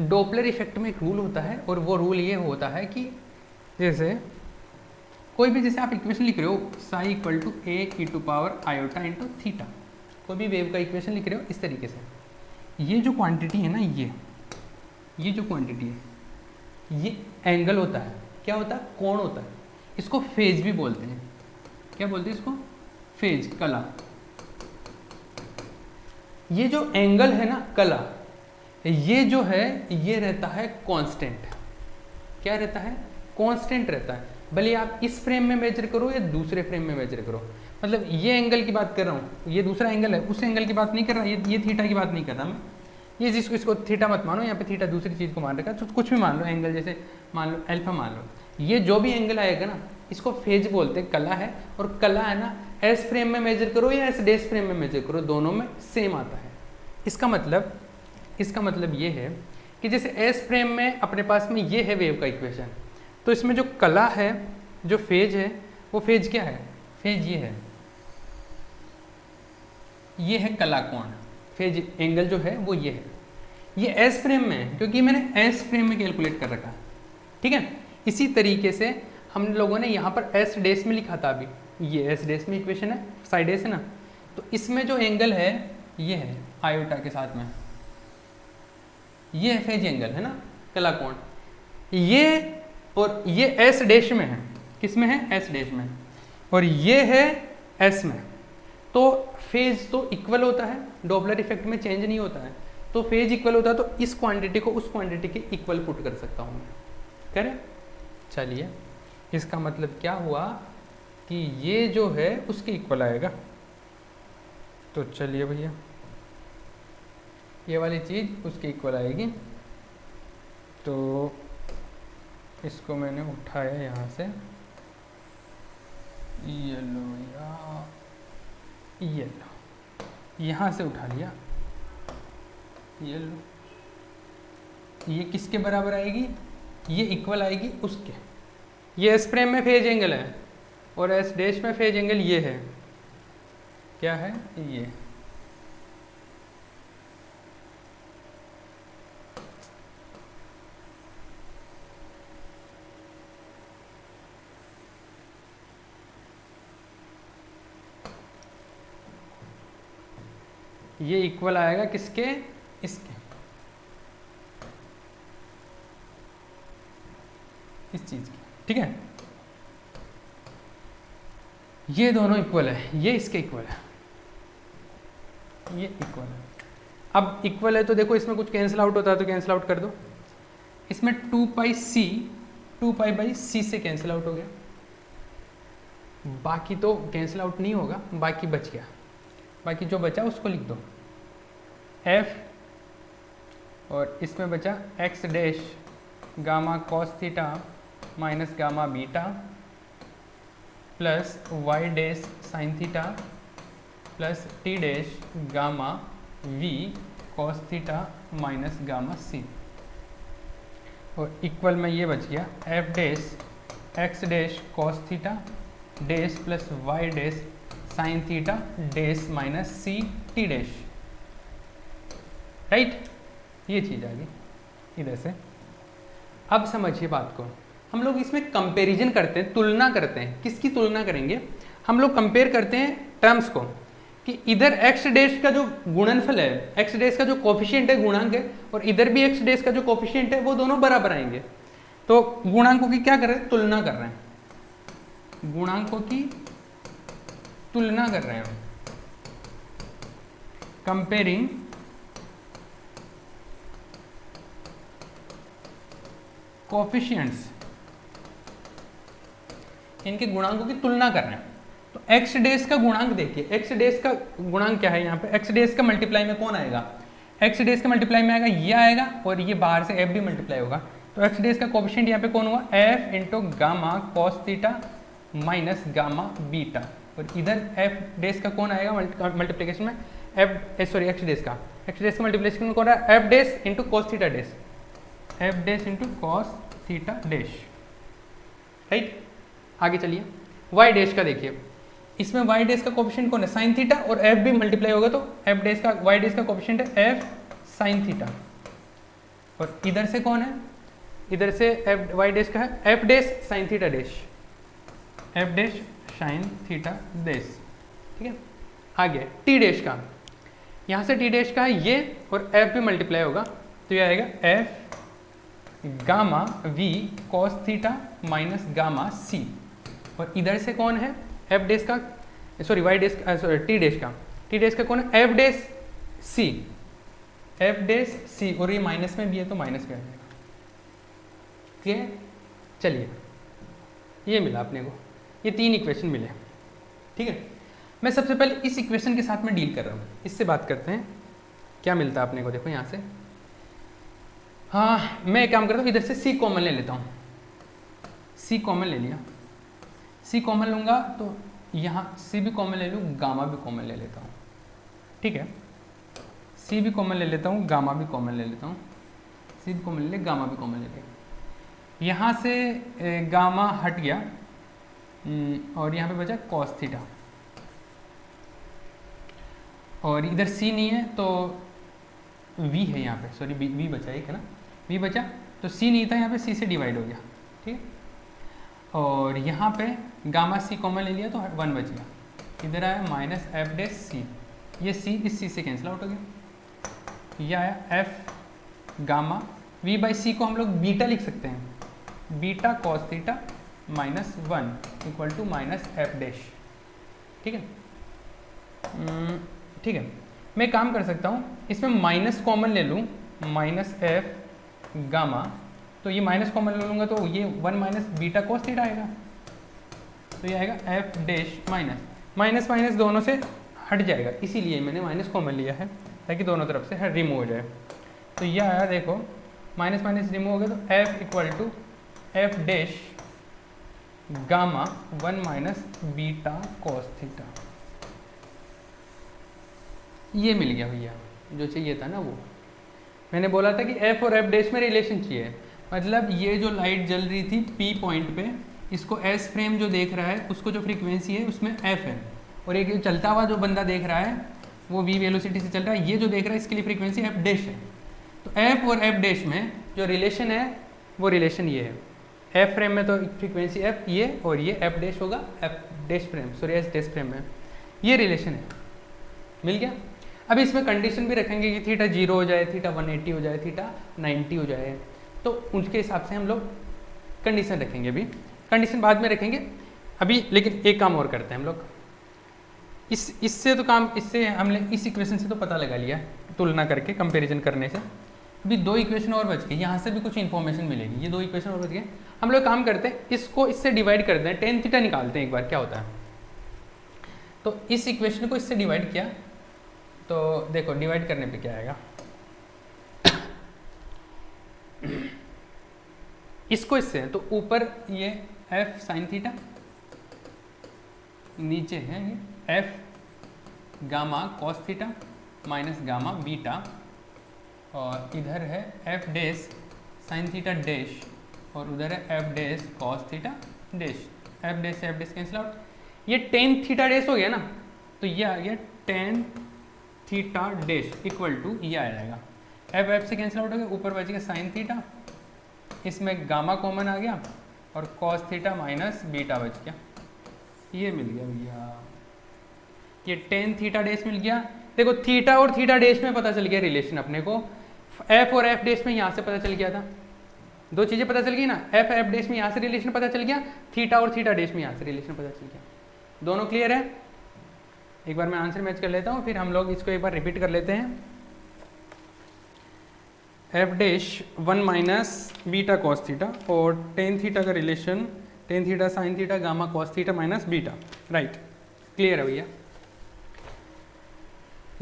Speaker 1: डॉपलर इफेक्ट में एक रूल होता है और वो रूल ये होता है कि जैसे कोई भी, जैसे आप इक्वेशन लिख रहे हो psi equal to a e to power iota into theta, कोई भी वेव का इक्वेशन लिख रहे हो इस तरीके से, ये जो क्वांटिटी है ना, ये जो क्वांटिटी है ये एंगल होता है, क्या होता है, कोण होता है, इसको फेज भी बोलते हैं। क्या बोलते हैं इसको, फेज, कला। ये जो एंगल है ना, कला, ये जो है ये रहता है कांस्टेंट। क्या रहता है, कांस्टेंट रहता है, भले आप इस फ्रेम में मेजर करो या दूसरे फ्रेम में मेजर करो। मतलब ये एंगल की बात कर रहा हूँ, ये दूसरा एंगल है, उस एंगल की बात नहीं कर रहा, ये थीटा की बात नहीं कर रहा मैं, ये जिसको इसको थीटा मत मानो, यहाँ पे थीटा दूसरी चीज़ को मान रखा, तो कुछ भी मान लो एंगल, जैसे मान लो अल्फा मान लो, ये जो भी एंगल आएगा ना इसको फेज बोलते हैं, कला है। और कला है ना, एस फ्रेम में मेजर करो या एस डैश फ्रेम में मेजर करो, दोनों में सेम आता है। इसका मतलब ये है कि जैसे एस फ्रेम में अपने पास में ये है वेव का इक्वेशन, तो इसमें जो कला है, जो फेज है, वो फेज क्या है, फेज ये है कला कोण, फेज एंगल जो है वो ये है। ये एस फ्रेम में है क्योंकि मैंने एस फ्रेम में कैलकुलेट कर रखा है, ठीक है। इसी तरीके से हम लोगों ने यहाँ पर एस डैश में लिखा था, अभी ये एस डैश में इक्वेशन है, साइड डैश है ना, तो इसमें जो एंगल है ये है आयोटा के साथ में, ये है फेज एंगल है ना, कला कोण। ये और ये एस डैश में है, किस में है, एस डैश में, और ये है एस में। तो फेज तो इक्वल होता है, डॉपलर इफेक्ट में चेंज नहीं होता है, तो फेज इक्वल होता है, तो इस क्वांटिटी को उस क्वांटिटी के इक्वल पुट कर सकता हूँ मैं, करें। चलिए, इसका मतलब क्या हुआ कि ये जो है उसके इक्वल आएगा। तो चलिए भैया, ये वाली चीज़ उसके इक्वल आएगी, तो इसको मैंने उठाया यहाँ से, ये लो या ये लो, यहाँ से उठा लिया, ये लो, ये किसके बराबर आएगी, ये इक्वल आएगी उसके। ये एस फ्रेम में फेज एंगल है और एस डैश में फेज एंगल ये है, क्या है, ये इक्वल आएगा किसके, इसके, इस चीज की, ठीक है। ये दोनों इक्वल है, ये इसके इक्वल है, ये इक्वल है। अब इक्वल है तो देखो इसमें कुछ कैंसिल आउट होता है तो कैंसिल आउट कर दो। इसमें 2 पाई बाई सी से कैंसिल आउट हो गया, बाकी तो कैंसिल आउट नहीं होगा, बाकी बच गया, बाकी जो बचा उसको लिख दो एफ, और इसमें बचा x dash gamma cos theta minus gamma beta plus y dash sine theta plus t dash gamma v cos theta minus gamma c, और इक्वल में ये बच गया f dash x dash cos theta dash plus y dash sine theta dash minus c t dash. Right, ये चीज़ आ गई इधर से। अब समझिए बात को, हम लोग इसमें कंपैरिजन करते हैं, तुलना करते हैं। किसकी तुलना करेंगे? हम लोग कंपेयर करते हैं टर्म्स को, कि इधर एक्स डैश का जो गुणनफल है, एक्स डैश का जो कोफिशिएंट है गुणांक है, और इधर भी एक्स डैश का जो कोफिशिएंट है वो दोनों बराबर आएंगे। तो गुणांकों की क्या कर रहे हैं? तुलना कर रहे हैं, गुणांकों की तुलना कर रहे हैं, कंपेयरिंग कोफिशिएंट्स, इनके गुणांकों की तुलना कर रहे हैं। तो एक्स डैश का गुणांक देखिए, एक्स डैश का गुणांक क्या है यहाँ पे? एक्स डैश का मल्टीप्लाई में कौन आएगा? एक्स डैश का मल्टीप्लाई में आएगा ये आएगा, और ये बाहर से एफ भी मल्टीप्लाई होगा। तो एक्स डैश का कोफिशिएंट यहाँ पे कौन हुआ? F into gamma cos theta minus gamma beta, और इधर एफ डैश का कौन आएगा मल्टीप्लिकेशन में? एक्स डैश का मल्टीप्लिकेशन में कौन रहा है? F dash into cos theta dash, f dash into cos theta dash, right. आगे चलिए, वाई डैश का देखिए, इसमें वाई डैश का कोफिशिएंट कौन है? साइन थीटा, और एफ भी मल्टीप्लाई होगा तो एफ डैश का, वाई डैश का कोफिशिएंट है एफ साइन थीटा, और इधर से कौन है? इधर से एफ वाई डैश का है f dash sine theta dash, f dash sine theta dash, ठीक है। आगे टी डैश का, यहाँ से टी डैश का है ये, और एफ भी मल्टीप्लाई होगा तो ये आएगा f gamma v cos theta minus gamma c, और इधर से कौन है? एफ डैश का, सॉरी वाई डैश का, सॉरी टी डैश का कौन है? F dash c, f dash c, और ये माइनस में भी है तो माइनस में आ जाएगा, ठीक है। चलिए, ये मिला अपने को, ये 3 इक्वेशन मिले, ठीक है। मैं सबसे पहले इस इक्वेशन के साथ में डील कर रहा हूँ, इससे बात करते हैं क्या मिलता है अपने को। देखो यहाँ से, हाँ मैं एक काम करता हूँ, इधर से सी कॉमन ले लेता हूँ, सी कॉमन ले लिया, सी कॉमन लूँगा तो यहाँ सी भी कॉमन ले लूँ, गामा भी कॉमन ले लेता हूँ, ठीक है। सी भी कॉमन ले लेता हूँ, गामा भी कॉमन ले लेता हूँ, सी भी कॉमन ले ले, गामा भी कॉमन ले ले। यहाँ से गामा हट गया, और यहाँ पे बचा कॉस थीटा, और इधर सी नहीं है तो वी है यहाँ पे, सॉरी वी बचा, एक है ना, वी बचा, तो सी नहीं था यहाँ पे, सी से डिवाइड हो गया, ठीक है। और यहाँ पे गामा सी कॉमन ले लिया तो 1 बच गया, इधर आया माइनस एफ डैश सी, ये सी इस सी से कैंसिल आउट हो गया, ये आया f gamma v by c को हम लोग बीटा लिख सकते हैं, beta cos theta minus 1 equal to minus f dash, ठीक है। ठीक है, मैं काम कर सकता हूँ, इसमें माइनस कॉमन ले लूँ, माइनस एफ गामा, तो ये माइनस कॉमन ले लूँगा तो ये 1 माइनस बीटा कॉस थीटा आएगा, तो ये आएगा F dash minus, minus minus दोनों से हट जाएगा, इसीलिए मैंने माइनस कॉमन लिया है ताकि दोनों तरफ से रिमूव हो जाए। तो ये आया, देखो माइनस माइनस रिमूव हो गया, तो f equal to f dash gamma 1 minus beta cos theta, ये मिल गया भैया, जो चाहिए था ना वो। मैंने बोला था कि एफ और एफ डैश में रिलेशन चाहिए, मतलब ये जो लाइट जल रही थी पी पॉइंट पे, इसको एस फ्रेम जो देख रहा है उसको जो फ्रीक्वेंसी है उसमें एफ है, और एक चलता हुआ जो बंदा देख रहा है वो वी वेलोसिटी से चल रहा है, ये जो देख रहा है इसके लिए फ्रीक्वेंसी एफ डैश है। तो एफ और एफ डैश में जो रिलेशन है वो रिलेशन ये है, एफ फ्रेम में तो फ्रीक्वेंसी एफ ये, और ये एफ डैश होगा F dash frame, sorry S dash frame में, ये रिलेशन है, मिल गया। अब इसमें कंडीशन भी रखेंगे कि थीटा 0 हो जाए, थीटा 180 हो जाए, थीटा 90 हो जाए, तो उनके हिसाब से हम लोग कंडीशन रखेंगे, अभी कंडीशन बाद में रखेंगे अभी। लेकिन एक काम और करते हैं हम लोग, इससे तो काम, इससे हमने इस इक्वेशन से तो पता लगा लिया तुलना करके, कंपैरिजन करने से। अभी 2 इक्वेशन और बच गए, यहाँ से भी कुछ इन्फॉर्मेशन मिलेगी, ये 2 इक्वेशन और बच गए। हम लोग काम करते हैं, इसको इससे डिवाइड करते हैं, टेन थीटा निकालते हैं एक बार क्या होता है। तो इस इक्वेशन को इससे डिवाइड किया तो देखो डिवाइड करने पे क्या आएगा, इसको इससे तो ऊपर ये एफ साइन थीटा, नीचे है ये f gamma cos theta minus gamma beta, और इधर है f dash sine theta dash, और उधर है f dash cos theta dash, f dash से एफ डैश कैंसिल आउट, ये टेन थीटा डैश हो गया ना, तो ये आ गया tan theta dash equal to ये आ जाएगा। एफ एफ से कैंसिल आउट हो गया, ऊपर बच गया साइन थीटा, इसमें गामा कॉमन आ गया और कॉस थीटा माइनस बीटा बच गया, ये मिल गया भैया, ये टेन थीटा डैश मिल गया। देखो थीटा और थीटा डैश में पता चल गया रिलेशन अपने को, एफ और एफ डैश में यहाँ से पता चल गया था, दो चीज़ें पता चल गई ना, एफ एफ डैश में यहाँ से रिलेशन पता चल गया, थीटा और थीटा डैश में यहाँ से रिलेशन पता चल गया, दोनों क्लियर है। एक बार मैं आंसर मैच कर लेता हूँ, फिर हम लोग इसको एक बार रिपीट कर लेते हैं। F dash 1 minus beta cos theta और टेन थीटा का relation tan theta sine theta gamma cos theta minus beta, right, clear है भैया।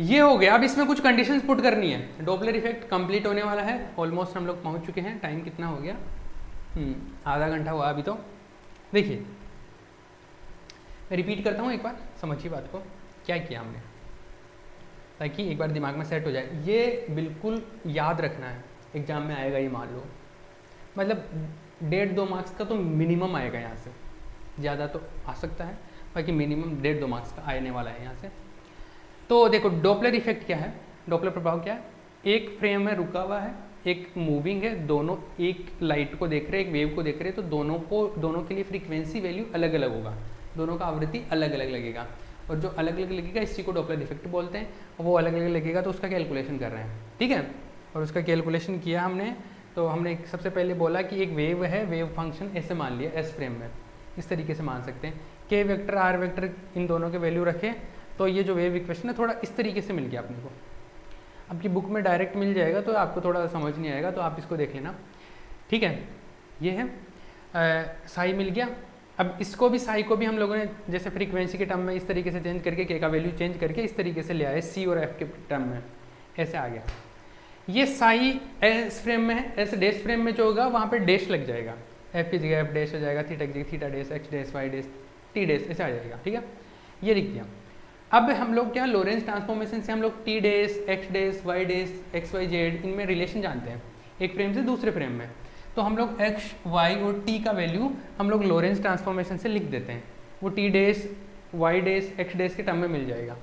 Speaker 1: ये हो गया। अब इसमें कुछ कंडीशंस पुट करनी है। डॉपलर इफेक्ट कंप्लीट होने वाला है, ऑलमोस्ट हम लोग पहुंच चुके हैं। टाइम कितना हो गया? आधा घंटा हुआ अभी तो। देखिए मैं रिपीट करता हूँ एक बार, समझिए बात को क्या किया हमने, ताकि एक बार दिमाग में सेट हो जाए। ये बिल्कुल याद रखना है, एग्जाम में आएगा ये मान लो, मतलब 1.5-2 मार्क्स का तो मिनिमम आएगा यहाँ से, ज़्यादा तो आ सकता है, बाकी मिनिमम 1.5-2 मार्क्स का आने वाला है यहाँ से। तो देखो डॉपलर इफेक्ट क्या है, डॉपलर प्रभाव क्या है? एक फ्रेम में रुका हुआ है, एक मूविंग है, दोनों एक लाइट को देख रहे हैं, एक वेव को देख रहे हैं, तो दोनों के लिए फ्रीक्वेंसी वैल्यू अलग अलग होगा, दोनों का आवृत्ति अलग अलग लगेगा, और जो अलग अलग लगेगा इसी को डॉपलर इफेक्ट बोलते हैं। और वो अलग अलग लगेगा तो उसका कैलकुलेशन कर रहे हैं, ठीक है। और उसका कैलकुलेशन किया हमने, तो हमने सबसे पहले बोला कि एक वेव है, वेव फंक्शन ऐसे मान लिया एस फ्रेम में, इस तरीके से मान सकते हैं। के वेक्टर आर वेक्टर इन दोनों के वैल्यू रखें, तो ये जो वेव इक्वेशन है थोड़ा इस तरीके से मिल गया अपने को। आपकी बुक में डायरेक्ट मिल जाएगा तो आपको थोड़ा समझ नहीं आएगा, तो आप इसको देख लेना, ठीक है। ये है साई मिल गया। अब इसको भी, साई को भी हम लोगों ने जैसे फ्रीक्वेंसी के टर्म में इस तरीके से चेंज करके, के का वैल्यू चेंज करके इस तरीके से ले आए, सी और एफ के टर्म में ऐसे आ गया। ये साई एस फ्रेम में है, एस डैश फ्रेम में जो होगा वहाँ पे डैश लग जाएगा, एफ की जगह एफ डैश हो जाएगा, थीटा की जगह theta dash, x dash, y dash, t dash ऐसे आ जाएगा, ठीक है। ये लिख दिया। अब हम लोग क्या, लोरेंस ट्रांसफॉर्मेशन से हम लोग t dash, x dash, y dash, x y z इनमें रिलेशन जानते हैं, एक फ्रेम से दूसरे फ्रेम में। तो हम लोग एक्स, वाई और टी का वैल्यू हम लोग लोरेंस ट्रांसफॉर्मेशन से लिख देते हैं, वो t dash, y dash, x dash के टर्म में मिल जाएगा।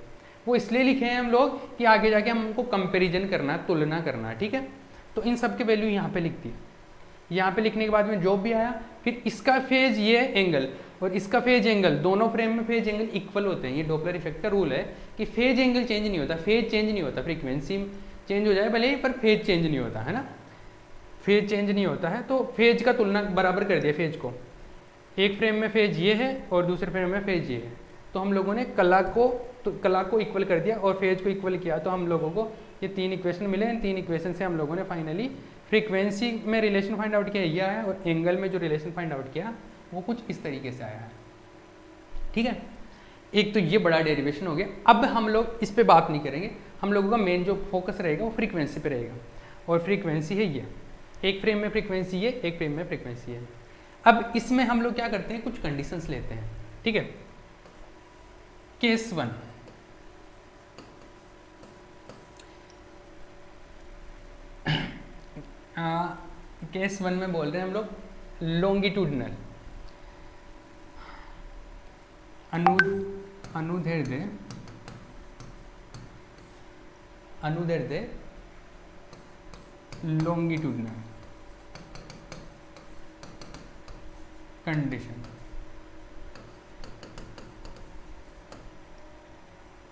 Speaker 1: वो इसलिए लिखे हैं हम लोग कि आगे जाके हमको कंपैरिजन करना है, तुलना करना है, ठीक है। तो इन सब के वैल्यू यहाँ पे लिख दी। यहाँ पे लिखने के बाद में जो भी आया, फिर इसका फेज ये एंगल और इसका फेज एंगल, दोनों फ्रेम में फेज एंगल इक्वल होते हैं। ये डॉपलर इफेक्ट का रूल है कि फेज एंगल चेंज नहीं होता, फेज चेंज नहीं होता, फ्रीक्वेंसी चेंज हो जाए भले ही, पर फेज चेंज नहीं होता है ना, फेज चेंज नहीं होता है। तो फेज का तुलना बराबर कर दिया फेज को, एक फ्रेम में फेज ये है और दूसरे फ्रेम में फेज ये है, तो हम लोगों ने कला को इक्वल कर दिया और फेज को इक्वल किया, तो हम लोगों को ये 3 इक्वेशन मिले। इन 3 इक्वेशन से हम लोगों ने फाइनली फ्रीक्वेंसी में रिलेशन फाइंड आउट किया, ये आया, और एंगल में जो रिलेशन फाइंड आउट किया वो कुछ इस तरीके से आया है, ठीक है। एक तो ये बड़ा डेरिवेशन हो गया। अब हम लोग इस पे बात नहीं करेंगे, हम लोगों का मेन जो फोकस रहेगा वो फ्रीक्वेंसी पे रहेगा, और फ्रीक्वेंसी है ये, एक फ्रेम में फ्रीक्वेंसी है, एक फ्रेम में फ्रीक्वेंसी है। अब इसमें हम लोग क्या करते हैं, कुछ कंडीशंस लेते हैं, ठीक है। केस 1, केस 1 में बोल रहे हैं हम लोग लॉन्गिट्यूडनल अनुदैर्ध्य लॉन्गिट्यूडनल कंडीशन।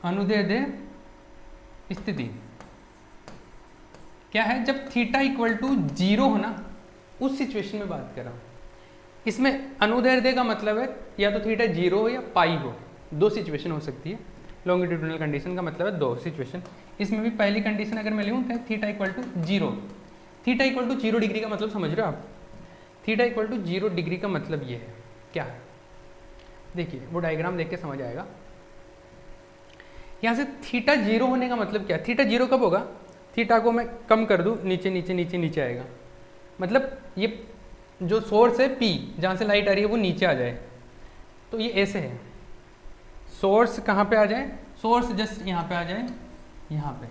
Speaker 1: अनुदैर्ध्य स्थिति क्या है? जब थीटा इक्वल टू 0 हो ना, उस सिचुएशन में बात कर रहा हूँ। इसमें अनुदैर्ध्य का मतलब है या तो थीटा 0 हो या पाई हो, 2 सिचुएशन हो सकती है। लॉन्गिट्यूडनल कंडीशन का मतलब है 2 सिचुएशन। इसमें भी पहली कंडीशन अगर मैं लूँ तो theta equal to 0, theta equal to 0 degree का मतलब समझ रहे हो आप? थीटा इक्वल टू 0 डिग्री का मतलब ये है, क्या है देखिए, वो डायग्राम देख के समझ आएगा। यहाँ से थीटा 0 होने का मतलब क्या? थीटा 0 कब होगा? थीटा को मैं कम कर दूँ, नीचे नीचे नीचे नीचे आएगा, मतलब ये जो सोर्स है P, जहाँ से लाइट आ रही है वो नीचे आ जाए, तो ये ऐसे है। सोर्स कहाँ पे आ जाए? सोर्स जस्ट यहाँ पे आ जाए, यहाँ पे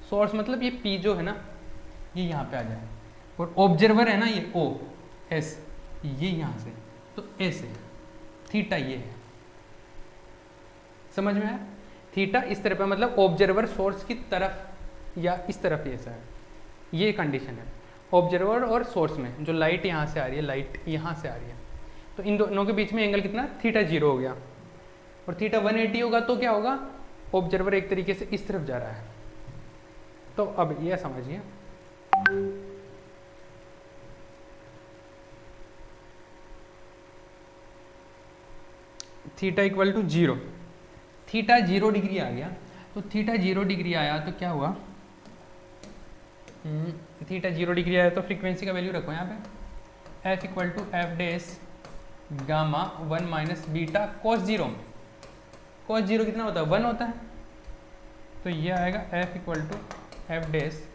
Speaker 1: सोर्स मतलब ये P जो है ना, ये यहाँ पे आ जाए, और ऑब्जर्वर है ना ये O S, ये यहाँ से, तो ऐसे थीटा ये है, समझ में आया? थीटा इस तरफ है, मतलब ऑब्जर्वर सोर्स की तरफ या इस तरफ ऐसा है, ये कंडीशन है ऑब्जर्वर और सोर्स में। जो लाइट यहाँ से आ रही है, लाइट यहाँ से आ रही है, तो इन दोनों के बीच में एंगल कितना, थीटा 0 हो गया। और थीटा 180 होगा तो क्या होगा, ऑब्जर्वर एक तरीके से इस तरफ जा रहा है। तो अब ये समझिए, theta equal to 0, theta 0 degree आ गया। तो थीटा 0 डिग्री आया तो क्या हुआ, थीटा 0 डिग्री आया तो फ्रीक्वेंसी का वैल्यू रखो यहाँ पे, f equal to f dash gamma 1 minus beta cos 0। Cos 0 कितना होता है, 1 होता है। तो ये आएगा f equal to f dash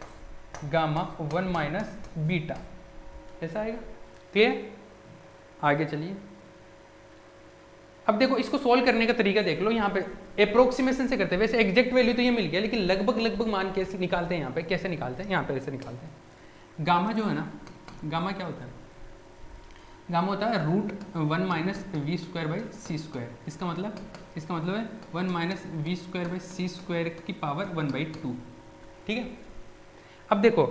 Speaker 1: gamma 1 minus beta, ऐसा आएगा। क्लियर, आगे चलिए। अब देखो इसको सोल्व करने का तरीका देख लो, यहाँ पे अप्रोक्सीमेशन से करते हैं। वैसे एग्जैक्ट वैल्यू तो ये मिल गया, लेकिन लगभग मान कैसे निकालते हैं, यहाँ पे कैसे निकालते हैं, यहाँ पे ऐसे निकालते हैं। गामा जो है ना, गामा क्या होता है, गामा होता है √1 minus v square by c square. इसका मतलब है 1 minus v square by c square की पावर 1/2। ठीक है। अब देखो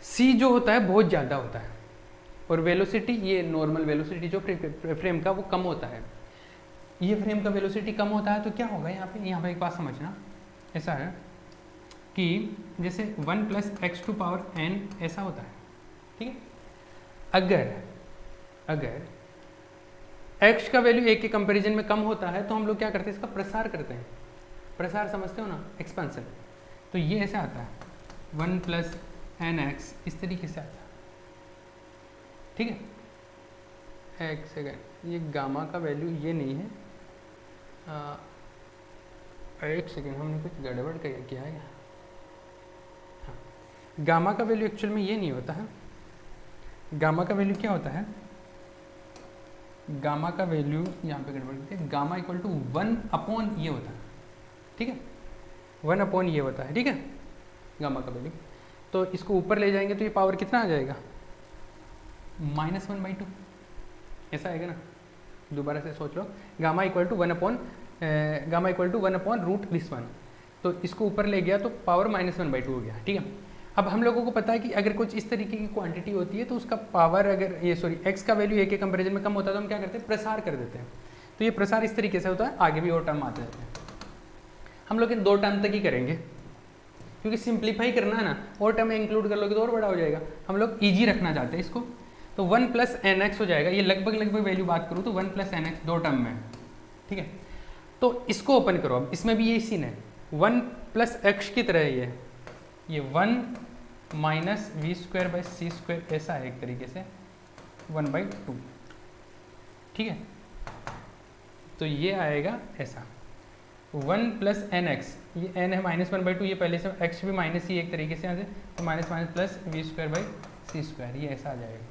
Speaker 1: सी जो होता है बहुत ज़्यादा होता है, और वेलोसिटी, ये नॉर्मल वेलोसिटी जो फ्रेम का वो कम होता है। ये फ्रेम का वेलोसिटी कम होता है तो क्या होगा, यहाँ पे एक बात समझना, ऐसा है कि जैसे 1 plus x to power n ऐसा होता है। ठीक है। अगर x का वैल्यू a के कंपैरिजन में कम होता है तो हम लोग क्या करते हैं, इसका प्रसार करते हैं। प्रसार समझते हो ना, एक्सपेंशन। तो ये ऐसे आता है 1 प्लस nx, इस तरीके से आता है। ठीक है। एक सेकेंड, ये गामा का वैल्यू ये नहीं है, एक सेकेंड, हमने कुछ गड़बड़ किया है। हाँ, गामा का वैल्यू एक्चुअल में ये नहीं होता है। गामा का वैल्यू क्या होता है, गामा का वैल्यू यहाँ पे गड़बड़ करते हैं, गामा इक्वल टू 1/, ये होता है। ठीक है, 1/, ये होता है। ठीक है, गामा का वैल्यू। तो इसको ऊपर ले जाएंगे तो ये पावर कितना आ जाएगा, -1/2, ऐसा आएगा ना। दोबारा से सोच लो, गामा इक्वल टू 1/√1। तो इसको ऊपर ले गया तो पावर -1/2 हो गया। ठीक है। अब हम लोगों को पता है कि अगर कुछ इस तरीके की क्वांटिटी होती है तो उसका पावर, अगर ये एक्स का वैल्यू a के कंपैरिजन में कम होता है तो हम क्या करते हैं, प्रसार कर देते हैं। तो ये प्रसार इस तरीके से होता है, आगे भी और टर्म आते रहते हैं। हम लोग इन 2 टर्म तक ही करेंगे, क्योंकि सिंप्लीफाई करना है ना, और टर्म इंक्लूड कर लोगे तो और बड़ा हो जाएगा। हम लोग ईजी रखना चाहते हैं इसको, तो 1 प्लस nx हो जाएगा। ये लगभग वैल्यू बात करूँ तो 1 प्लस nx 2 टर्म में। ठीक है। तो इसको ओपन करो, अब इसमें भी यही सीन है, 1 प्लस एक्स की तरह ये 1 minus v square by c square, ऐसा है एक तरीके से 1/2। ठीक है। तो ये आएगा ऐसा 1 प्लस nx, ये n है -1/2, ये पहले से x भी माइनस ही एक तरीके से यहाँ से, तो minus plus v square by c square, ये ऐसा आ जाएगा।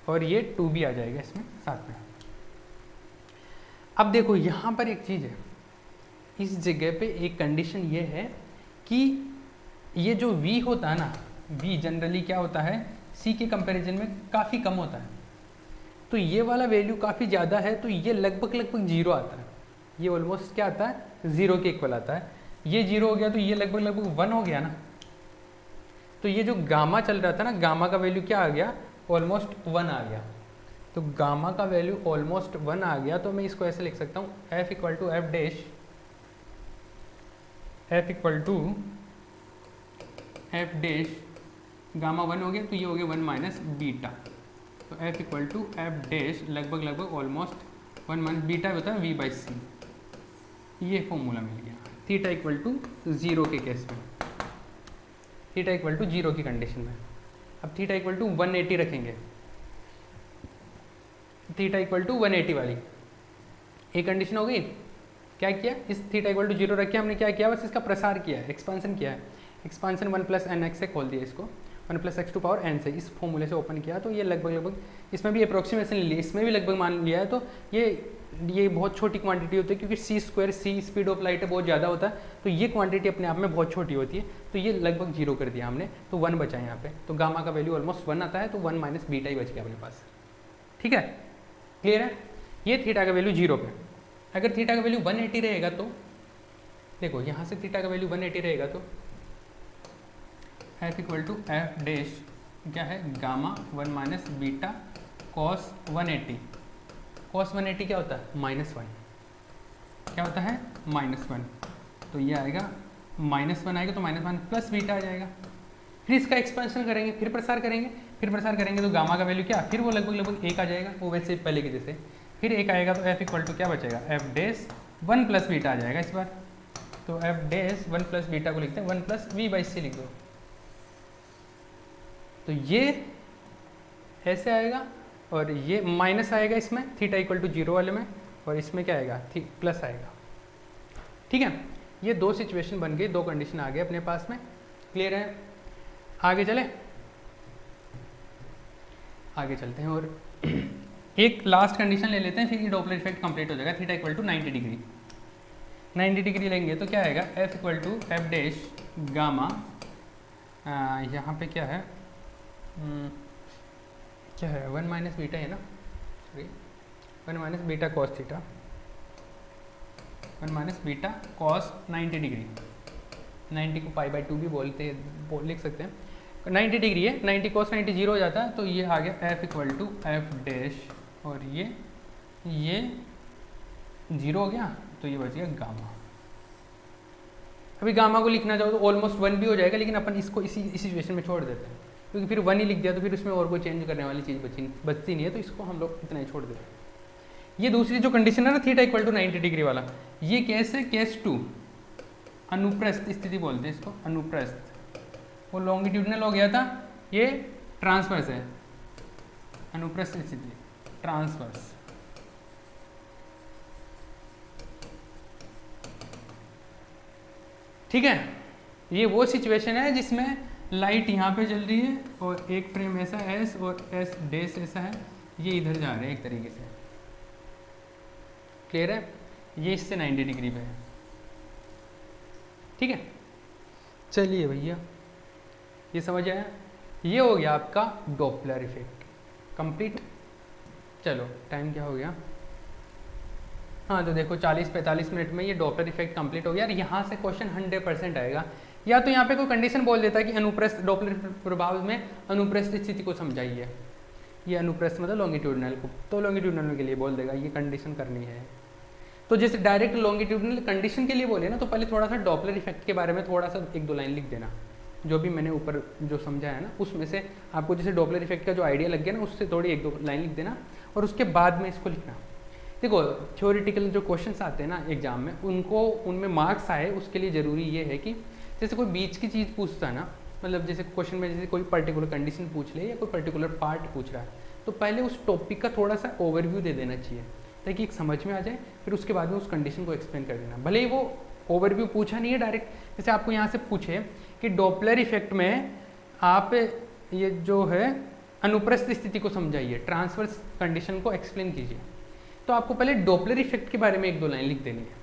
Speaker 1: और ये 2 भी आ जाएगा इसमें साथ में। अब देखो यहाँ पर एक चीज़ है, इस जगह पे एक कंडीशन ये है कि ये जो v होता है ना, v जनरली क्या होता है, c के कंपैरिजन में काफ़ी कम होता है। तो ये वाला वैल्यू काफ़ी ज़्यादा है, तो ये लगभग 0 आता है। ये ऑलमोस्ट क्या आता है, 0 के इक्वल आता है। ये 0 हो गया तो ये लगभग 1 हो गया ना। तो ये जो गामा चल रहा था ना, गामा का वैल्यू क्या आ गया, ऑलमोस्ट 1 आ गया। तो गामा का वैल्यू ऑलमोस्ट 1 आ गया, तो मैं इसको ऐसे लिख सकता हूँ, f equal to f dash, f equal to f dash gamma 1 हो गया, तो ये हो गया 1 माइनस बीटा। तो f equal to f dash लगभग ऑलमोस्ट 1 माइनस बीटा होता है v/c। ये फॉर्मूला मिल गया थीटा इक्वल टू 0 के केस में, थीटा इक्वल टू 0 की कंडीशन में। अब थीटा इक्वल टू 180 रखेंगे, थीटा इक्वल टू 180 वाली एक कंडीशन हो गई। क्या किया, इस थीटा इक्वल टू 0 रख के हमने क्या किया, बस इसका प्रसार किया है, एक्सपांसन किया है। एक्सपांसन 1 प्लस एन एक्स से खोल दिया इसको, 1 plus x to power n से, इस फॉर्मूले से ओपन किया। तो ये लगभग इसमें भी अप्रोक्सीमेशन लिया, इसमें भी लगभग मान लिया है। तो ये बहुत छोटी क्वांटिटी होती है, क्योंकि c square, c speed of light है, बहुत ज़्यादा होता है। तो ये क्वांटिटी अपने आप में बहुत छोटी होती है। तो ये लगभग 0 कर दिया हमने, तो 1 बचा यहाँ पे। तो गामा का वैल्यू ऑलमोस्ट 1 आता है, तो 1 माइनस बीटा ही बच गया अपने पास। ठीक है, क्लियर है। ये थीटा का वैल्यू 0 पे। अगर थीटा का वैल्यू 180 रहेगा तो देखो, यहाँ से थीटा का वैल्यू 180 रहेगा तो f equal to f dash क्या है, gamma 1 minus beta cos 180। Cos 180 क्या होता है, -1। क्या होता है, -1। तो ये आएगा -1 आएगा तो -1 प्लस बीटा आ जाएगा। फिर इसका एक्सपेंशन करेंगे, फिर प्रसार करेंगे तो गामा का वैल्यू क्या, फिर वो लगभग 1 आ जाएगा, वो वैसे पहले के जैसे। फिर 1 आएगा तो एफ इक्वल टू क्या बचेगा, एफ डैश 1 प्लस बीटा आ जाएगा इस बार। तो एफ डैश 1 प्लस बीटा को लिखते हैं 1 प्लस वी बाई सी लिख दो। तो ये ऐसे आएगा और ये माइनस आएगा इसमें, थीटा इक्वल टू 0 वाले में, और इसमें क्या आएगा, प्लस आएगा। ठीक है, ये दो सिचुएशन बन गई, दो कंडीशन आ गए अपने पास में। क्लियर है, आगे चले, आगे चलते हैं और एक लास्ट कंडीशन ले लेते हैं, फिर ये डॉपलर इफेक्ट कंप्लीट हो जाएगा। Theta equal to 90 degree, 90 degree लेंगे तो क्या आएगा, f equal to f dash gamma, यहाँ पे क्या है, क्या है 1 माइनस बीटा है ना, sorry 1 minus beta cos theta, 1 minus beta cos 90 degree. 90 को पाई बाई 2 भी लिख सकते हैं। 90 डिग्री है, 90 कॉस 90 जीरो हो जाता है, तो ये आ गया f equal to f dash, और ये 0 हो गया, तो ये बच गया गामा। अभी गामा को लिखना चाहो तो ऑलमोस्ट 1 भी हो जाएगा, लेकिन अपन इसको इसी सिचुएशन में छोड़ देते हैं, क्योंकि फिर 1 ही लिख दिया तो फिर उसमें और कोई चेंज करने वाली चीज़ बचती नहीं है, तो इसको हम लोग इतना ही छोड़ देते हैं। ये दूसरी जो कंडीशन है ना, थीटा इक्वल टू 90 डिग्री वाला, ये केस है केस 2, अनुप्रस्थ स्थिति बोलते हैं इसको, अनुप्रस्थ। वो लॉन्गिट्यूडनल हो गया था, ये ट्रांसवर्स है, अनुप्रस्थ स्थिति ट्रांसवर्स। ठीक है, ये वो सिचुएशन है जिसमें लाइट यहाँ पे चल रही है और एक फ्रेम ऐसा एस और एस डैश ऐसा है, ये इधर जा रहे हैं एक तरीके से। क्लियर है, ये इससे 90 डिग्री पे है। ठीक है, चलिए भैया, ये समझ आया, ये हो गया आपका डॉपलर इफेक्ट कंप्लीट। चलो टाइम क्या हो गया, हाँ तो देखो 40-45 मिनट में ये डॉपलर इफेक्ट कंप्लीट हो गया। और यहाँ से क्वेश्चन 100% आएगा, या तो यहाँ पे कोई कंडीशन बोल देता है कि अनुप्रस्थ डॉपलर प्रभाव में अनुप्रस्थ स्थिति को समझाइए, ये अनुप्रस्थ मतलब लॉन्गिट्यूडनल को, तो लॉन्गिट्यूडनल के लिए बोल देगा ये कंडीशन करनी है। तो जैसे डायरेक्ट लॉन्गिट्यूडनल कंडीशन के लिए बोले ना, तो पहले थोड़ा सा डॉपलर इफेक्ट के बारे में थोड़ा सा 1-2 लाइन लिख देना, जो भी मैंने ऊपर जो समझा है ना उसमें से आपको जैसे डॉपलर इफेक्ट का जो आइडिया लग गया ना, उससे थोड़ी 1-2 लाइन लिख देना, और उसके बाद में इसको लिखना। देखो थ्योरेटिकल जो क्वेश्चंस आते हैं ना एग्जाम में, उनमें मार्क्स आए, उसके लिए ज़रूरी ये है कि जैसे कोई बीच की चीज़ पूछता है ना, मतलब जैसे क्वेश्चन में जैसे कोई पर्टिकुलर कंडीशन पूछ ले या कोई पर्टिकुलर पार्ट पूछ रहा है, तो पहले उस टॉपिक का थोड़ा सा ओवरव्यू दे देना चाहिए ताकि एक समझ में आ जाए, फिर उसके बाद में उस कंडीशन को एक्सप्लेन कर देना। भले ही वो ओवरव्यू पूछा नहीं है डायरेक्ट, जैसे आपको यहाँ से पूछे कि डॉपलर इफेक्ट में आप ये जो है अनुप्रस्थ स्थिति को समझाइए, ट्रांसवर्स कंडीशन को एक्सप्लेन कीजिए, तो आपको पहले डॉपलर इफेक्ट के बारे में 1-2 लाइन लिख देनी है,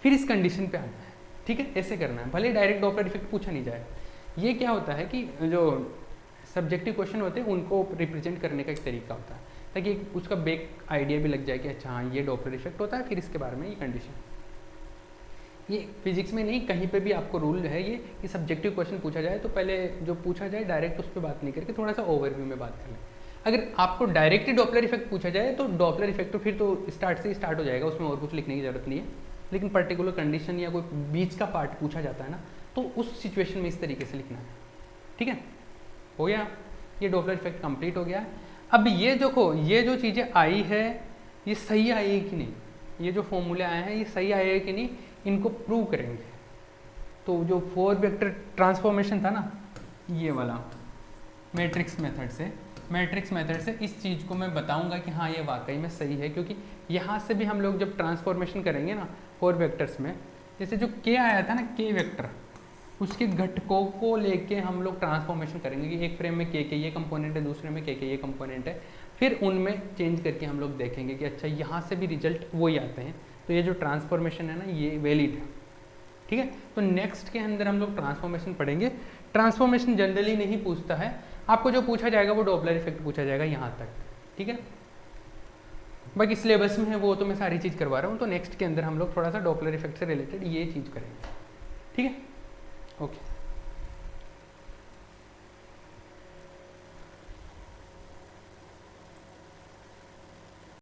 Speaker 1: फिर इस कंडीशन पे आना है। ठीक है, ऐसे करना है, भले डायरेक्ट डॉपलर इफेक्ट पूछा नहीं जाए। ये क्या होता है कि जो सब्जेक्टिव क्वेश्चन होते हैं उनको रिप्रेजेंट करने का एक तरीका होता है, ताकि उसका बेक आइडिया भी लग जाए कि अच्छा हाँ ये डॉपलर इफेक्ट होता है, फिर इसके बारे में ये कंडीशन। ये फिजिक्स में नहीं, कहीं पे भी आपको रूल है ये कि सब्जेक्टिव क्वेश्चन पूछा जाए तो पहले जो पूछा जाए डायरेक्ट उस पर बात नहीं करके थोड़ा सा ओवरव्यू में बात कर लें। अगर आपको डायरेक्टली डॉपलर इफेक्ट पूछा जाए तो डॉपलर इफेक्ट तो फिर तो स्टार्ट से ही स्टार्ट हो जाएगा, उसमें और कुछ लिखने की जरूरत नहीं है। लेकिन पर्टिकुलर कंडीशन या कोई बीच का पार्ट पूछा जाता है ना, तो उस सिचुएशन में इस तरीके से लिखना है। ठीक है, हो गया, ये डॉपलर इफेक्ट कंप्लीट हो गया। अब ये देखो, ये जो चीज़ें आई है ये सही आई है कि नहीं, ये जो फॉर्मूले आए हैं ये सही आए हैं कि नहीं, इनको प्रूव करेंगे। तो जो 4 वेक्टर ट्रांसफॉर्मेशन था ना, ये वाला मैट्रिक्स मेथड से इस चीज़ को मैं बताऊंगा कि हाँ ये वाकई में सही है, क्योंकि यहाँ से भी हम लोग जब ट्रांसफॉर्मेशन करेंगे ना 4 वेक्टर्स में, जैसे जो के आया था ना के वेक्टर, उसके घटकों को लेके हम लोग ट्रांसफॉर्मेशन करेंगे कि एक फ्रेम में के ये कंपोनेंट है, दूसरे में के ये कंपोनेंट है, फिर उनमें चेंज करके हम लोग देखेंगे कि अच्छा यहाँ से भी रिजल्ट वही आते हैं, तो ये जो ट्रांसफॉर्मेशन है ना ये वैलिड है। ठीक है, तो नेक्स्ट के अंदर हम लोग ट्रांसफॉर्मेशन पढ़ेंगे। ट्रांसफॉर्मेशन जनरली नहीं पूछता है, आपको जो पूछा जाएगा वो डॉपलर इफेक्ट पूछा जाएगा यहाँ तक। ठीक है, बाकी सिलेबस में है वो तो मैं सारी चीज़ करवा रहा हूँ, तो नेक्स्ट के अंदर हम लोग थोड़ा सा डॉपलर इफेक्ट से रिलेटेड ये चीज़ करेंगे। ठीक है, ओके।